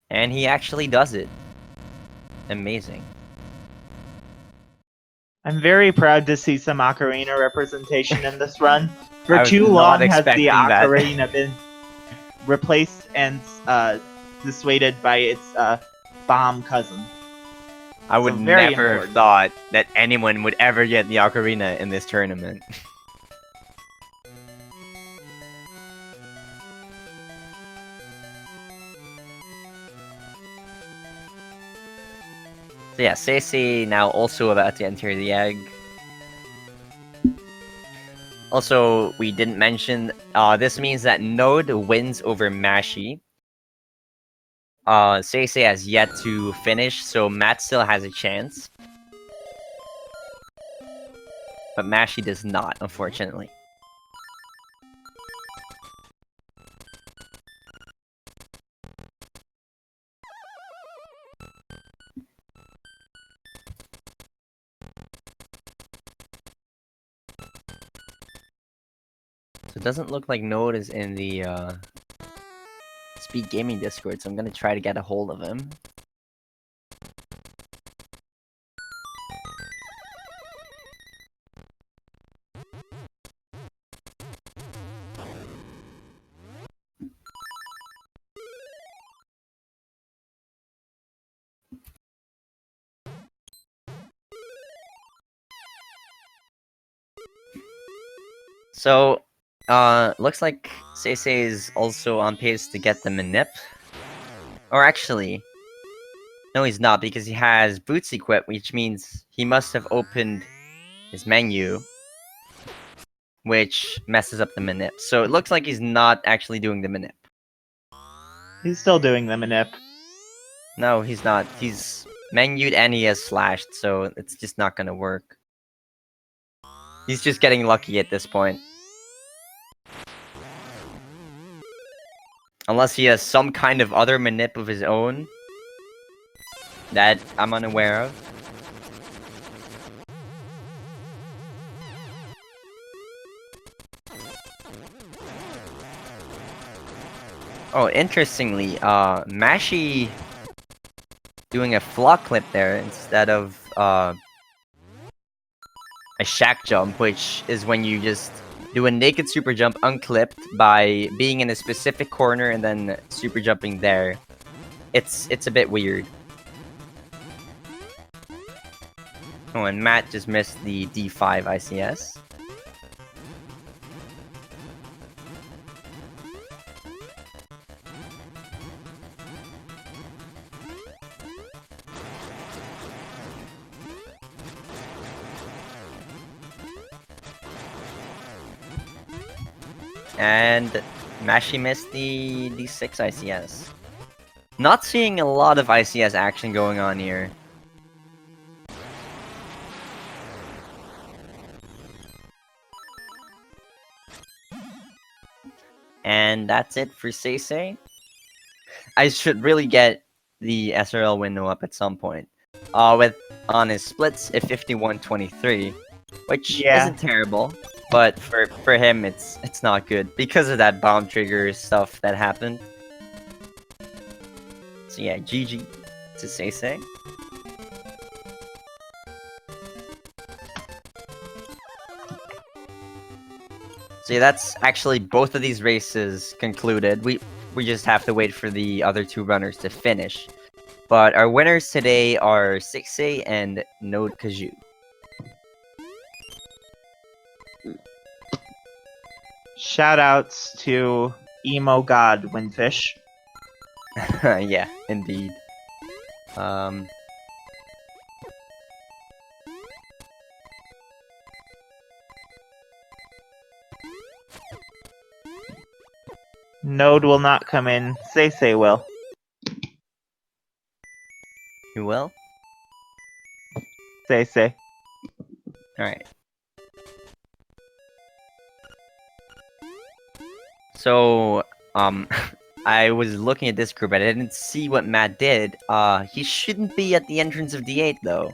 And he actually does it. Amazing. I'm very proud to see some ocarina representation in this run. For I was too not long has expecting the that. ocarina been replaced and dissuaded by its bomb cousin. I would So very never have important. thought that anyone would ever get the ocarina in this tournament. So yeah, SeYsEy now also about to enter the egg. Also, we didn't mention, this means that Node wins over Mashy. SeYsEy has yet to finish, so Matt still has a chance. But Mashy does not, unfortunately. So it doesn't look like Node is in the Speed Gaming Discord, so I'm gonna try to get a hold of him. So, looks like SeYsEy is also on pace to get the Manip. Or actually, no he's not, because he has Boots equipped, which means he must have opened his menu, which messes up the Manip. So it looks like he's not actually doing the Manip. He's still doing the manip. No, he's not. He's menued and he has slashed, so it's just not gonna work. He's just getting lucky at this point. Unless he has some kind of other manip of his own that I'm unaware of. Oh, interestingly, Mashy doing a flock clip there instead of a shack jump, which is when you just do a naked super jump unclipped by being in a specific corner and then super jumping there. It's a bit weird. Oh, and Matt just missed the D5 ICS. And Mashy missed the D6 ICS. Not seeing a lot of ICS action going on here. And that's it for SeYsEy. I should really get the SRL window up at some point. With on his splits at 51-23, which Yeah. isn't terrible. but for him, it's not good because of that bomb trigger stuff that happened. So yeah, GG to SeYsEy. So yeah, that's actually both of these races concluded. We just have to wait for the other two runners to finish. But our winners today are SeYsEy and Noadkajoo. Shoutouts to Emo God Windfish. Yeah, indeed. Node will not come in. SeYsEy will. Who will? SeYsEy. Alright. So, I was looking at this group and I didn't see what Matt did. He shouldn't be at the entrance of D8 though.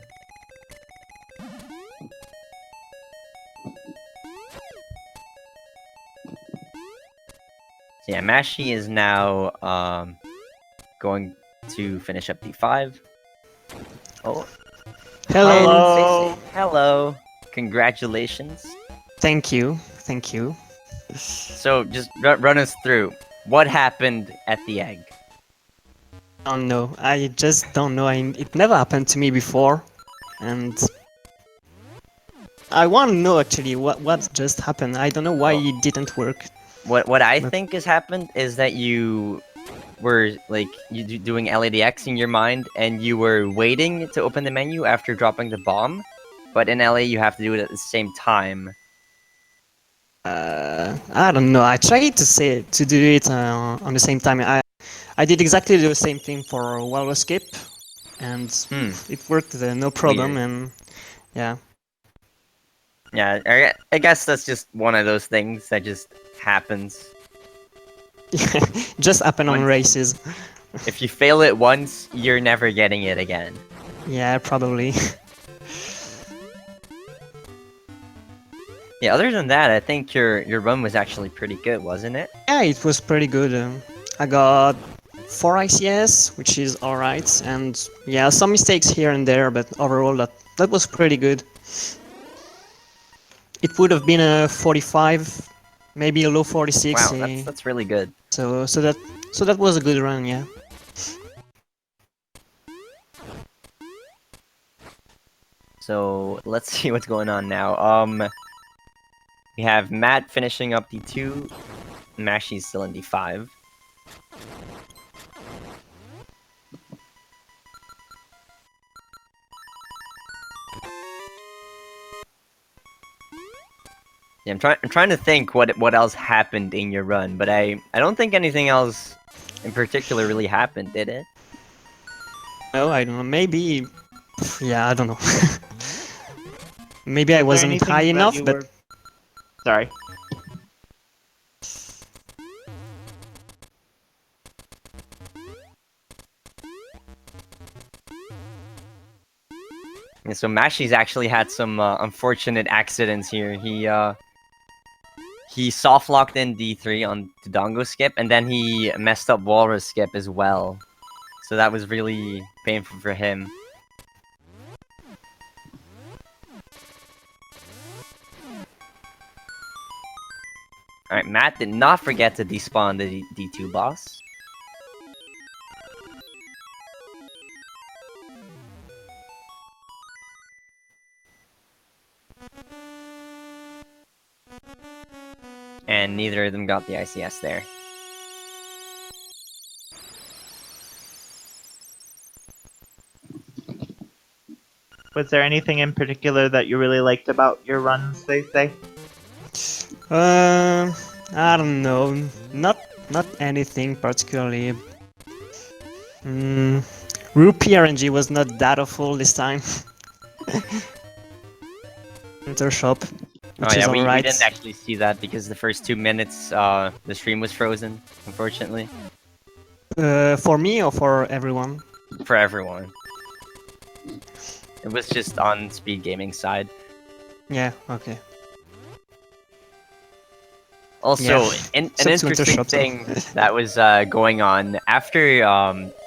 So yeah, Mashy is now, going to finish up D5. Oh. Hello. SeYsEy. Hello. Congratulations. Thank you. Thank you. So, just run us through. What happened at the egg? I don't know. I just don't know. It never happened to me before. And I want to know actually what just happened. I don't know why it didn't work. What I But- think has happened is that you were like doing LADX in your mind, and you were waiting to open the menu after dropping the bomb, but in LA you have to do it at the same time. I don't know. I tried to do it on the same time. I did exactly the same thing for Warpless skip, and it worked no problem. Weird. And yeah. Yeah, I guess that's just one of those things that just happens. Just happen on Once- races. If you fail it once, you're never getting it again. Yeah, probably. Yeah, other than that, I think your run was actually pretty good, wasn't it? Yeah, it was pretty good. I got 4 ICS, which is alright, and yeah, some mistakes here and there, but overall that was pretty good. It would have been a 45, maybe a low 46. Wow, that's really good. So that was a good run, yeah. So let's see what's going on now. We have Matt finishing up D2, Mashy's still in D5. Yeah, I'm trying to think what else happened in your run, but I don't think anything else in particular really happened, did it? No, I don't know. Maybe, yeah, I don't know. Maybe I Is there wasn't anything high that enough, you but were- Sorry. And so Mashy's actually had some unfortunate accidents here. He soft locked in D3 on Dodongo skip, and then he messed up Walrus skip as well. So that was really painful for him. Alright, Matt did not forget to despawn the D2 boss. And neither of them got the ICS there. Was there anything in particular that you really liked about your runs, SeYsEy? I don't know. Not anything particularly. Rupee RNG was not that awful this time. Intershop, which Oh yeah, is we alright. didn't actually see that because the first 2 minutes the stream was frozen, unfortunately. For me or for everyone? For everyone. It was just on Speed Gaming side. Yeah, okay. Also, Yeah. an Except to enter interesting shops. thing that was going on after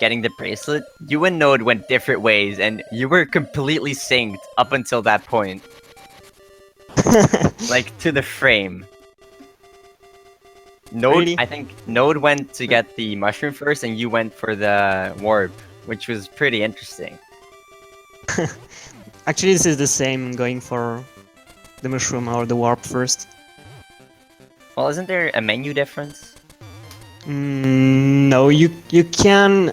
getting the bracelet, you and Node went different ways, and you were completely synced up until that point, like to the frame. Node, Really? I think Node went to get the mushroom first, and you went for the warp, which was pretty interesting. Actually, this is the same, going for the mushroom or the warp first. Well, isn't there a menu difference? No, you can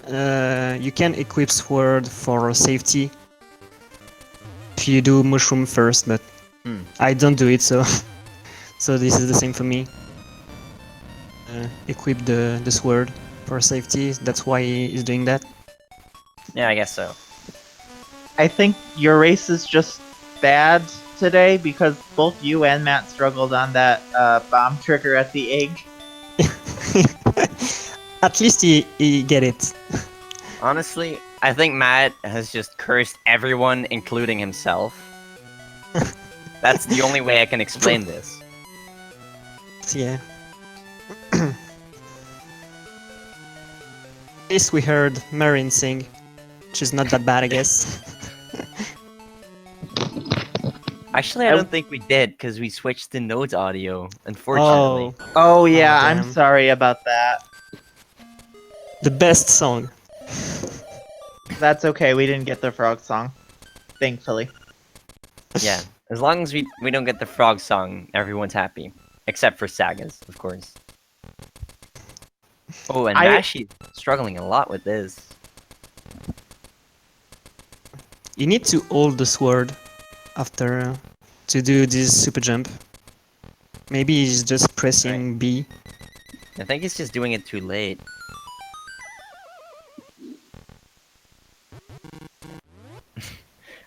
equip sword for safety if you do mushroom first, but I don't do it, so so this is the same for me. Equip the sword for safety. That's why he's doing that. Yeah, I guess so. I think your race is just bad today because both you and Matt struggled on that bomb trigger at the egg. At least he get it. Honestly, I think Matt has just cursed everyone, including himself. That's the only way I can explain this. Yeah. At least we heard Marin sing, which is not that bad, I guess. Actually, I don't think we did, because we switched to Node's audio, unfortunately. Oh, Oh yeah, I'm damn. sorry about that. The best song. That's okay, we didn't get the frog song. Thankfully. Yeah, as long as we don't get the frog song, everyone's happy. Except for Sagas, of course. Oh, and Mashy's struggling a lot with this. You need to hold the sword after to do this super jump. Maybe he's just pressing B. I think he's just doing it too late.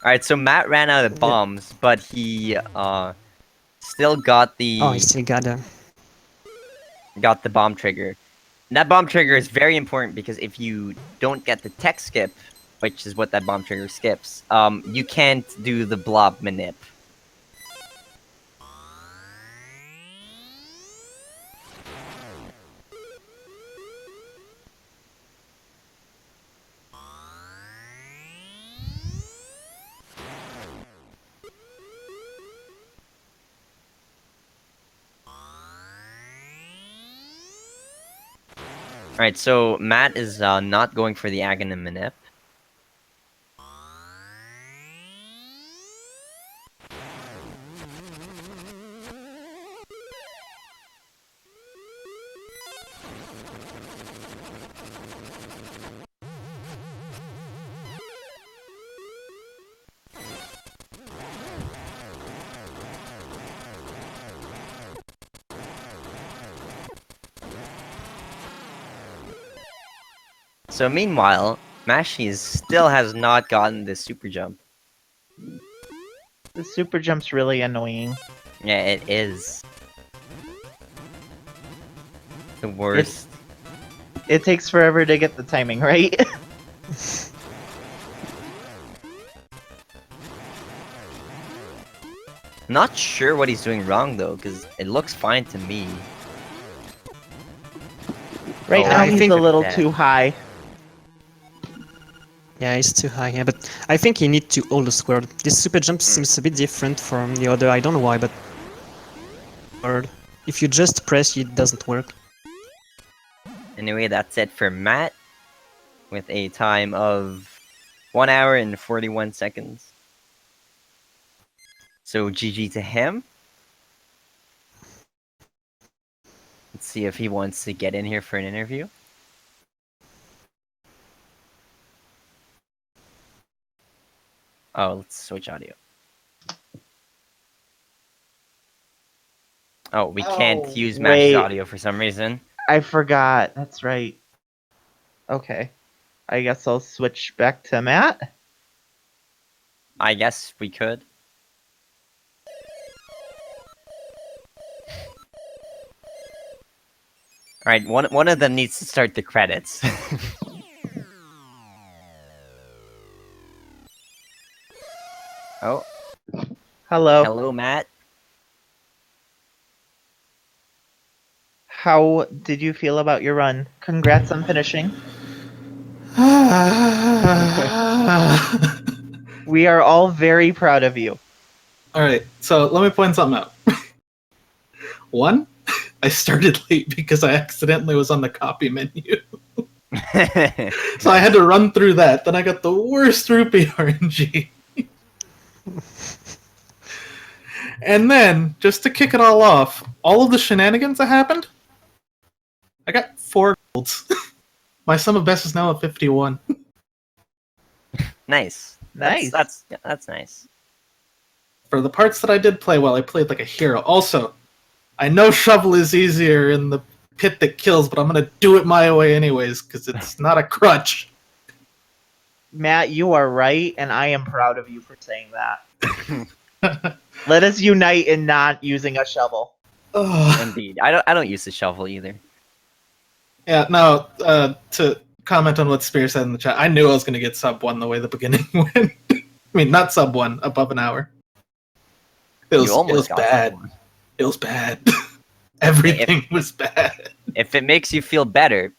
Alright, so Matt ran out of bombs, but he still got the Oh, he still got the bomb trigger. And that bomb trigger is very important because if you don't get the tech skip, which is what that bomb trigger skips, you can't do the blob manip. Alright, so Matt is not going for the Aghanim manip. So meanwhile, Mashy still has not gotten this super jump. The super jump's really annoying. Yeah, it is. The worst. It takes forever to get the timing right. Not sure what he's doing wrong though, because it looks fine to me. Right Oh, now I he's think a little that- too high. Yeah, it's too high. Yeah, but I think you need to hold the sword. This super jump seems a bit different from the other. I don't know why, but if you just press, it doesn't work. Anyway, that's it for Matt, with a time of 1 hour and 41 seconds. So GG to him. Let's see if he wants to get in here for an interview. Oh, let's switch audio. Oh, we can't use Mash's wait. audio for some reason. I forgot. That's right. Okay. I guess I'll switch back to Matt. I guess we could. Alright, one of them needs to start the credits. Oh, Hello. hello, Matt. how did you feel about your run? Congrats on finishing. We are all very proud of you. Alright, so let me point something out. One, I started late because I accidentally was on the copy menu. So I had to run through that. Then I got the worst rupee RNG. And then, just to kick it all off, all of the shenanigans that happened, I got 4 golds. My sum of best is now at 51. Nice. Nice. That's nice. For the parts that I did play well, I played like a hero. Also, I know shovel is easier in the pit that kills, but I'm gonna do it my way anyways, because it's not a crutch. Matt, you are right, and I am proud of you for saying that. Let us unite in not using a shovel. Ugh. Indeed. I don't use the shovel either. Yeah, no, to comment on what Spear said in the chat, I knew I was gonna get sub 1 the way the beginning went. I mean, not sub 1, above an hour. It was got bad. someone. It was bad. Everything was bad. If it makes you feel better.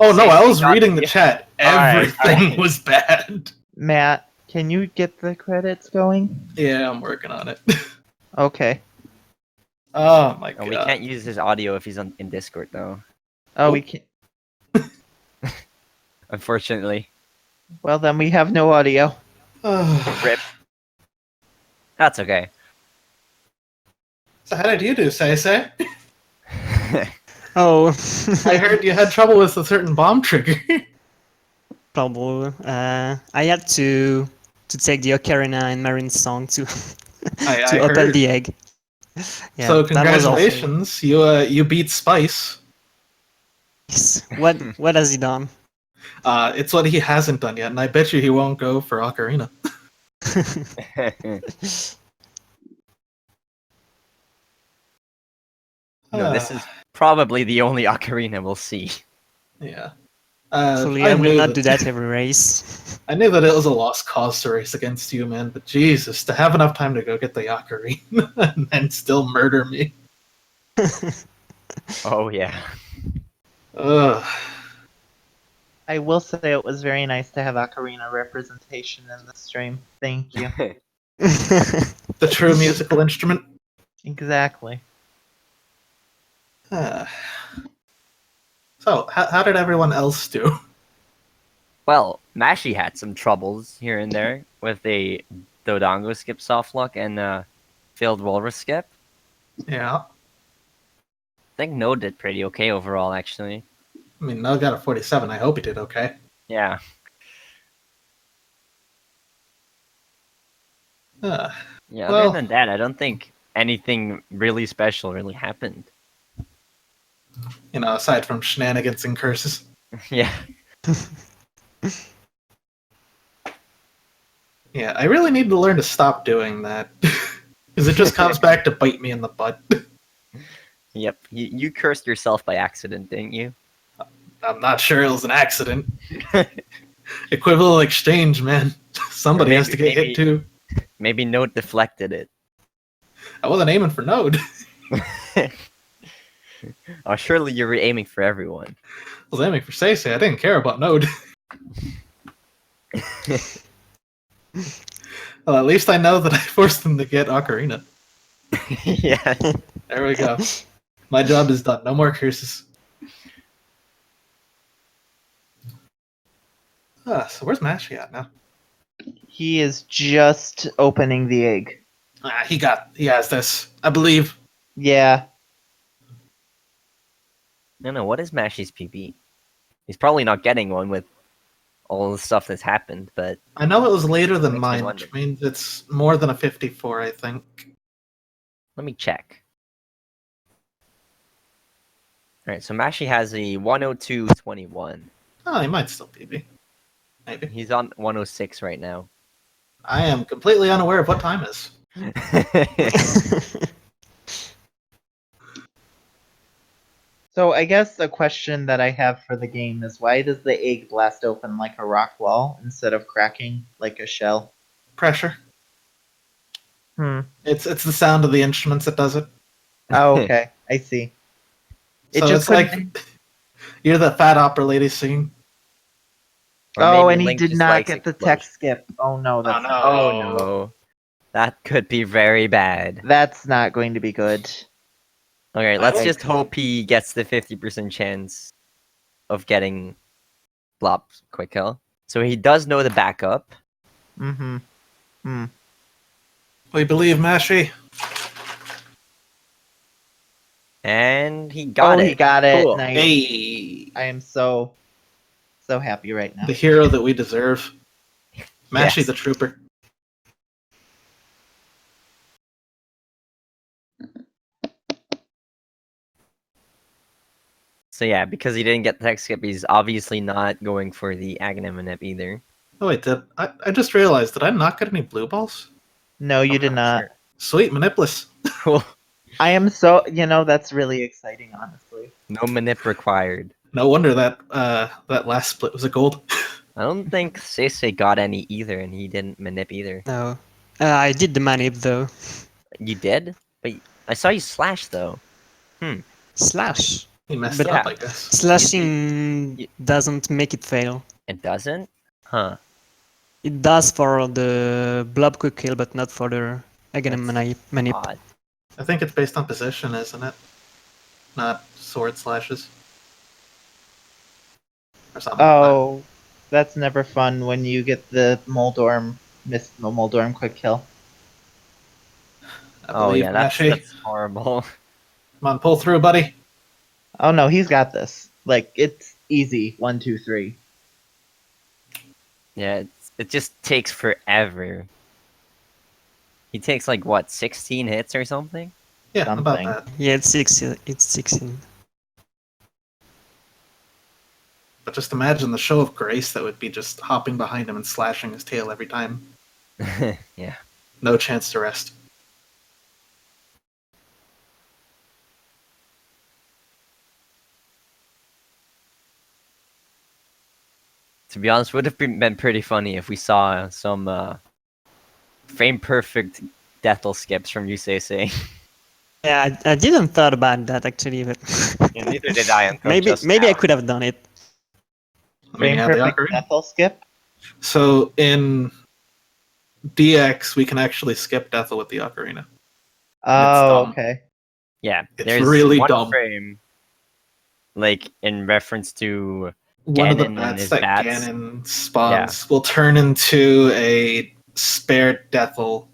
Oh no, I was got reading the you. chat. Alright, Everything was bad. Matt, can you get the credits going? Yeah, I'm working on it. Okay. Oh my god. We can't use his audio if he's in Discord though. Oh, we can. Unfortunately. Well, then we have no audio. Rip. That's okay. So how did you do, SeYsEySR? Oh, I heard you had trouble with a certain bomb trigger. trouble. I had to take the ocarina in Marin's song to I open heard. the egg. Yeah, So that was awful. congratulations, you beat Spice. What has he done? It's what he hasn't done yet, and I bet you he won't go for Ocarina. No, this is probably the only ocarina we'll see. Yeah. Hopefully, I will not do that every race. I knew that it was a lost cause to race against you, man, but Jesus, to have enough time to go get the Ocarina and then still murder me. Oh yeah. Ugh. I will say it was very nice to have Ocarina representation in the stream. Thank you. The true musical instrument. Exactly. So, how did everyone else do? Well, Mashy had some troubles here and there with a Dodongo skip softlock and failed Walrus skip. Yeah. I think No did pretty okay overall, actually. I mean, Noah got a 47. I hope he did okay. Yeah. Uh, Yeah, Well- other than that, I don't think anything really special really happened. aside from shenanigans and curses. Yeah. Yeah, I really need to learn to stop doing that. Because it just comes back to bite me in the butt. Yep. You cursed yourself by accident, didn't you? I'm not sure it was an accident. Equivalent exchange, man. Somebody has to get hit too. Maybe Node deflected it. I wasn't aiming for Node. Oh, surely you were aiming for everyone. I was aiming for SeYsEySR. I didn't care about Node. Well, at least I know that I forced them to get Ocarina. Yeah. There we go. My job is done. No more curses. So where's Mashy at now? He is just opening the egg. He has this, I believe. Yeah. No, what is Mashy's PB? He's probably not getting one with all the stuff that's happened, but I know it was later than Makes me mine, wonder. which means it's more than a 54, I think. let me check. Alright, so Mashy has a 102.21. Oh, he might still PB. Maybe. He's on 106 right now. I am completely unaware of what time is. So I guess the question that I have for the game is why does the egg blast open like a rock wall instead of cracking like a shell? Pressure. Hmm. It's the sound of the instruments that does it. Oh, okay. I see. It So just it's like couldn't. you're the fat opera lady singing. Or Oh, maybe and he Link did just not likes get the explosions. text skip. Oh no, Oh no! Oh no. That could be very bad. that's not going to be good. Okay, let's just Yikes. hope he gets the 50% chance of getting Blop quick kill. So he does know the backup. Mm-hmm. Hmm. We believe, Mashy. And he got Oh, it. he got it. Cool. Nice. Hey, I am so happy right now. the hero that we deserve. Mashy Yes. the trooper. So yeah, because he didn't get the tech skip, he's obviously not going for the Aghanim either. Oh wait, I just realized, did I not get any blue balls? No, you I'm did not. sure. Sweet, Manipulus. Cool. I am so, that's really exciting, honestly. No manip required. No wonder that last split was a gold. I don't think SeYsEy got any either, and he didn't manip either. No. I did the manip though. You did? But I saw you slash though. Slash. He messed But up, yeah. I guess. Slashing you- doesn't make it fail. It doesn't? Huh. It does for the blob quick kill, but not for the again That's manip. odd. I think it's based on position, isn't it? Not sword slashes. Or something like Oh, that's never fun when you get the Moldorm, miss the Moldorm quick kill. that. I Oh believe, yeah, Mashy. that's horrible. Come on, pull through, buddy. Oh no, he's got this. Like, it's easy. 1, 2, 3. Yeah, it just takes forever. He takes like what, 16 hits or something? Yeah, about Something. that. Yeah, it's 16. It's 16. But just imagine the show of grace that would be just hopping behind him and slashing his tail every time. Yeah. No chance to rest. To be honest, would have been pretty funny if we saw some frame perfect Deathel skips from you, SeYsEy. Yeah, I didn't thought about that actually, but Yeah, neither did I until maybe just I now. could have done it. I mean, Frame yeah, the perfect ocarina. Ethel skip? So in DX, we can actually skip Deathel with the ocarina. Oh, dumb. okay. Yeah, It's there's really one dumb. frame, like in reference to One of the Ganon and bats his that bats. Ganon spawns will turn into a spare Deathel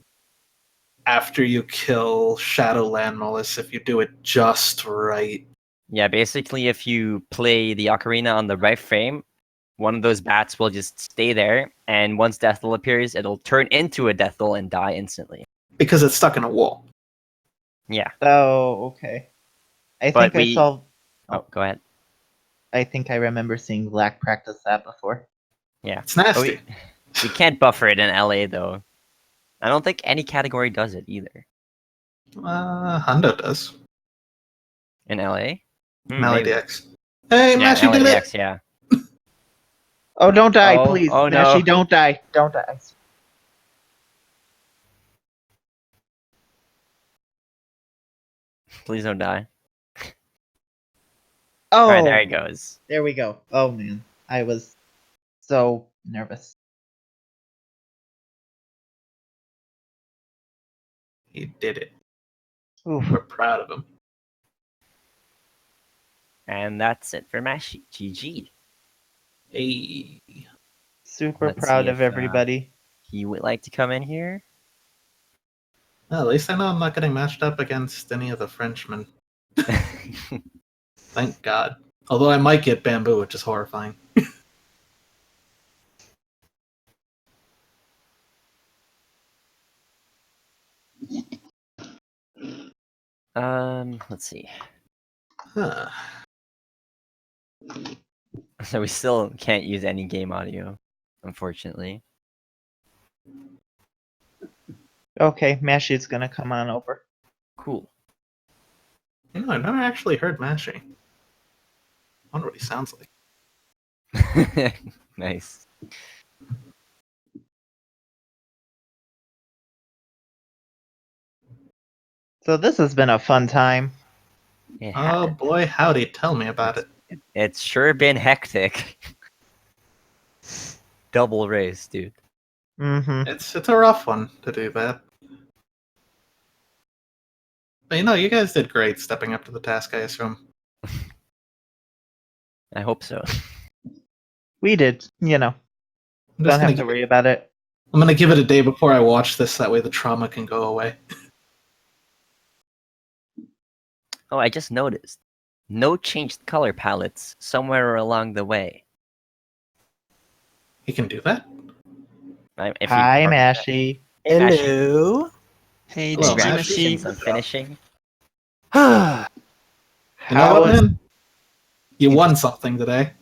after you kill Shadowland Mollis if you do it just right. Yeah, basically, if you play the ocarina on the right frame, one of those bats will just stay there, and once Deathel appears, it'll turn into a Deathel and die instantly. Because it's stuck in a wall. Yeah, Oh, okay. I but think I saw. Oh, go ahead. I think I remember seeing Black practice that before. Yeah, It's but nasty. we can't buffer it in LA though. I don't think any category does it either Hundo does. in LA. Mally Maybe. DX. Hey, Yeah, Mashy did LADX. it! Yeah. Oh, don't die, Oh, please. oh no. Mashy, don't die. Don't die. Please don't die. Oh, All right, there he goes. there we go. Oh, man. I was so nervous. He did it. Oof. We're proud of him. And that's it for Mashy. GG. Hey. Super Let's proud see of if, everybody. He would like to come in here. Well, at least I know I'm not getting matched up against any of the Frenchmen. Thank God. Although I might get bamboo, which is horrifying. Let's see. Huh. So we still can't use any game audio, unfortunately. Okay, Mashy's gonna come on over. Cool. You know, I've never actually heard Mashy. I wonder what he sounds like. Nice. So this has been a fun time. Oh boy, howdy! Tell me about it. It's sure been hectic. Double race, dude. Mm-hmm. It's a rough one to do that. But you guys did great stepping up to the task, I assume. I hope so. We did, I'm just don't gonna have to worry about it. I'm gonna give it a day before I watch this. That way, the trauma can go away. Oh, I just noticed. No changed color palettes somewhere along the way. You can do that. If you Hi, mark that. Mashy. Hey, Mashy. Hello. Hey, Hello, GG Congratulations Mashy. on finishing. You know How what, was man? You won something today.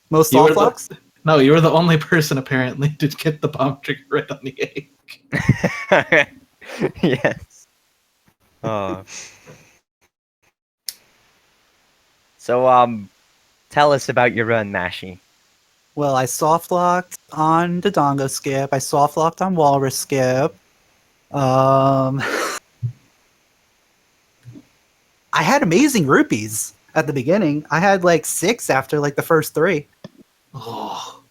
Most You were soft locks? No, you were the only person apparently to get the bomb trigger right on the egg. Yes. Oh. So, tell us about your run, Mashy. Well, I soft locked on the Dongo skip. I soft locked on Walrus skip. I had amazing rupees at the beginning. I had like 6 after like the first 3. Oh,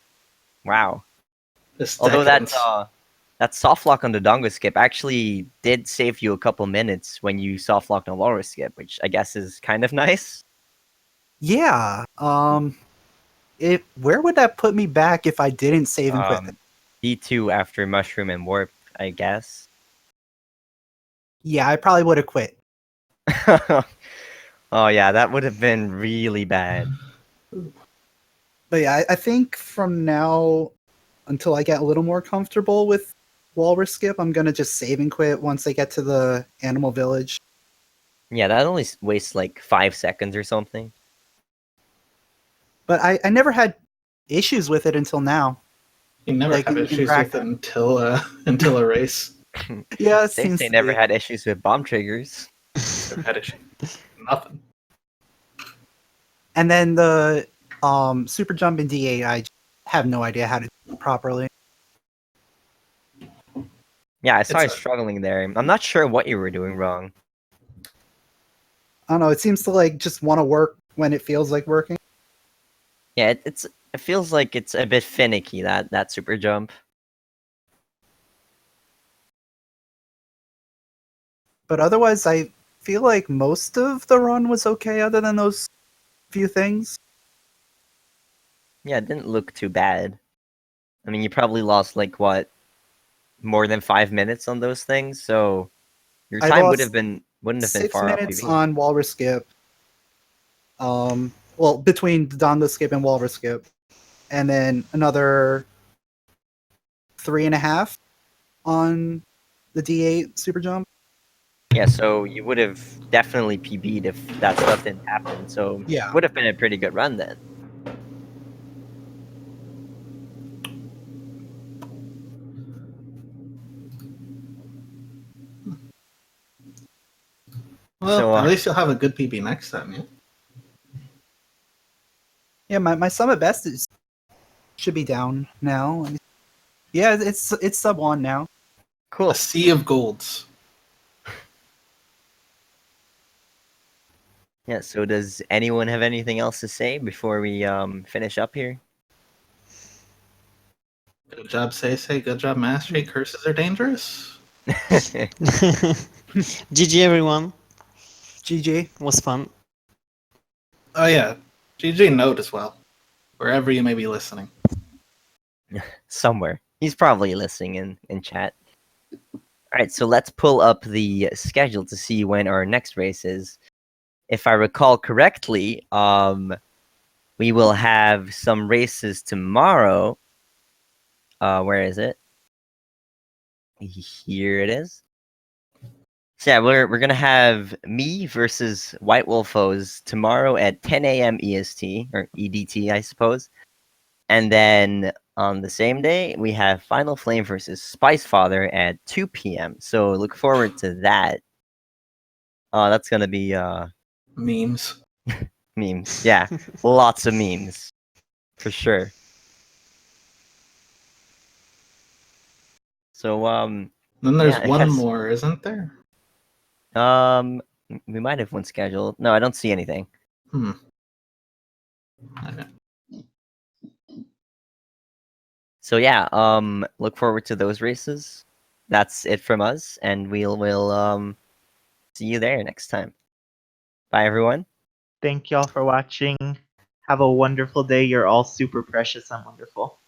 Wow. this Although that decadence. that soft lock on the Dongo skip actually did save you a couple minutes when you soft locked on Walrus skip, which I guess is kind of nice. Yeah. Where would that put me back if I didn't save and quit? D2 after Mushroom and Warp, I guess. Yeah, I probably would have quit. Oh yeah, that would have been really bad. But yeah, I think from now until I get a little more comfortable with Walrus skip, I'm gonna just save and quit once I get to the Animal Village. Yeah, that only wastes like 5 seconds or something. But I never had issues with it until now. You never Like, have in issues with practice. it until a race. Yeah, it Safe seems they to never be. had issues with bomb triggers. Never had issues. Nothing. And then the super jump in D8, I have no idea how to do it properly. Yeah, I saw you It's a- struggling there. I'm not sure what you were doing wrong. I don't know. It seems to like just want to work when it feels like working. Yeah, it feels like it's a bit finicky, that super jump. But otherwise, I feel like most of the run was okay, other than those few things. Yeah, it didn't look too bad. I mean, you probably lost like what, more than 5 minutes on those things, so your I time lost wouldn't have been 6 far off minutes PB. on Walrus skip. Well, between the Dongo skip and Walrus skip, and then another 3.5 on the D8 super jump. Yeah, so you would have definitely PB'd if that stuff didn't happen. So Yeah. would have been a pretty good run then. Well, So, at least you'll have a good PB next time, yeah? Yeah, my summit best should be down now. Yeah, it's sub 1 now. cool. A sea of golds. Yeah, so does anyone have anything else to say before we finish up here? Good job, Say. Good job, Mastery. Curses are dangerous. GG everyone. GG. It was fun. Oh yeah, GG Note as well, wherever you may be listening. Somewhere. He's probably listening in chat. Alright, so let's pull up the schedule to see when our next race is. If I recall correctly, we will have some races tomorrow. Where is it? Here it is. So yeah, we're gonna have me versus White Wolfos tomorrow at 10 a.m. EST or EDT, I suppose. And then on the same day, we have Final Flame versus Spice Father at 2 p.m. So look forward to that. That's gonna be Memes. memes. Yeah, lots of memes for sure. So Then there's yeah, I one guess more, isn't there? We might have one scheduled. No, I don't see anything. Hmm. So yeah, look forward to those races. That's it from us, and we'll see you there next time. Bye, everyone. Thank y'all for watching. Have a wonderful day. You're all super precious and wonderful.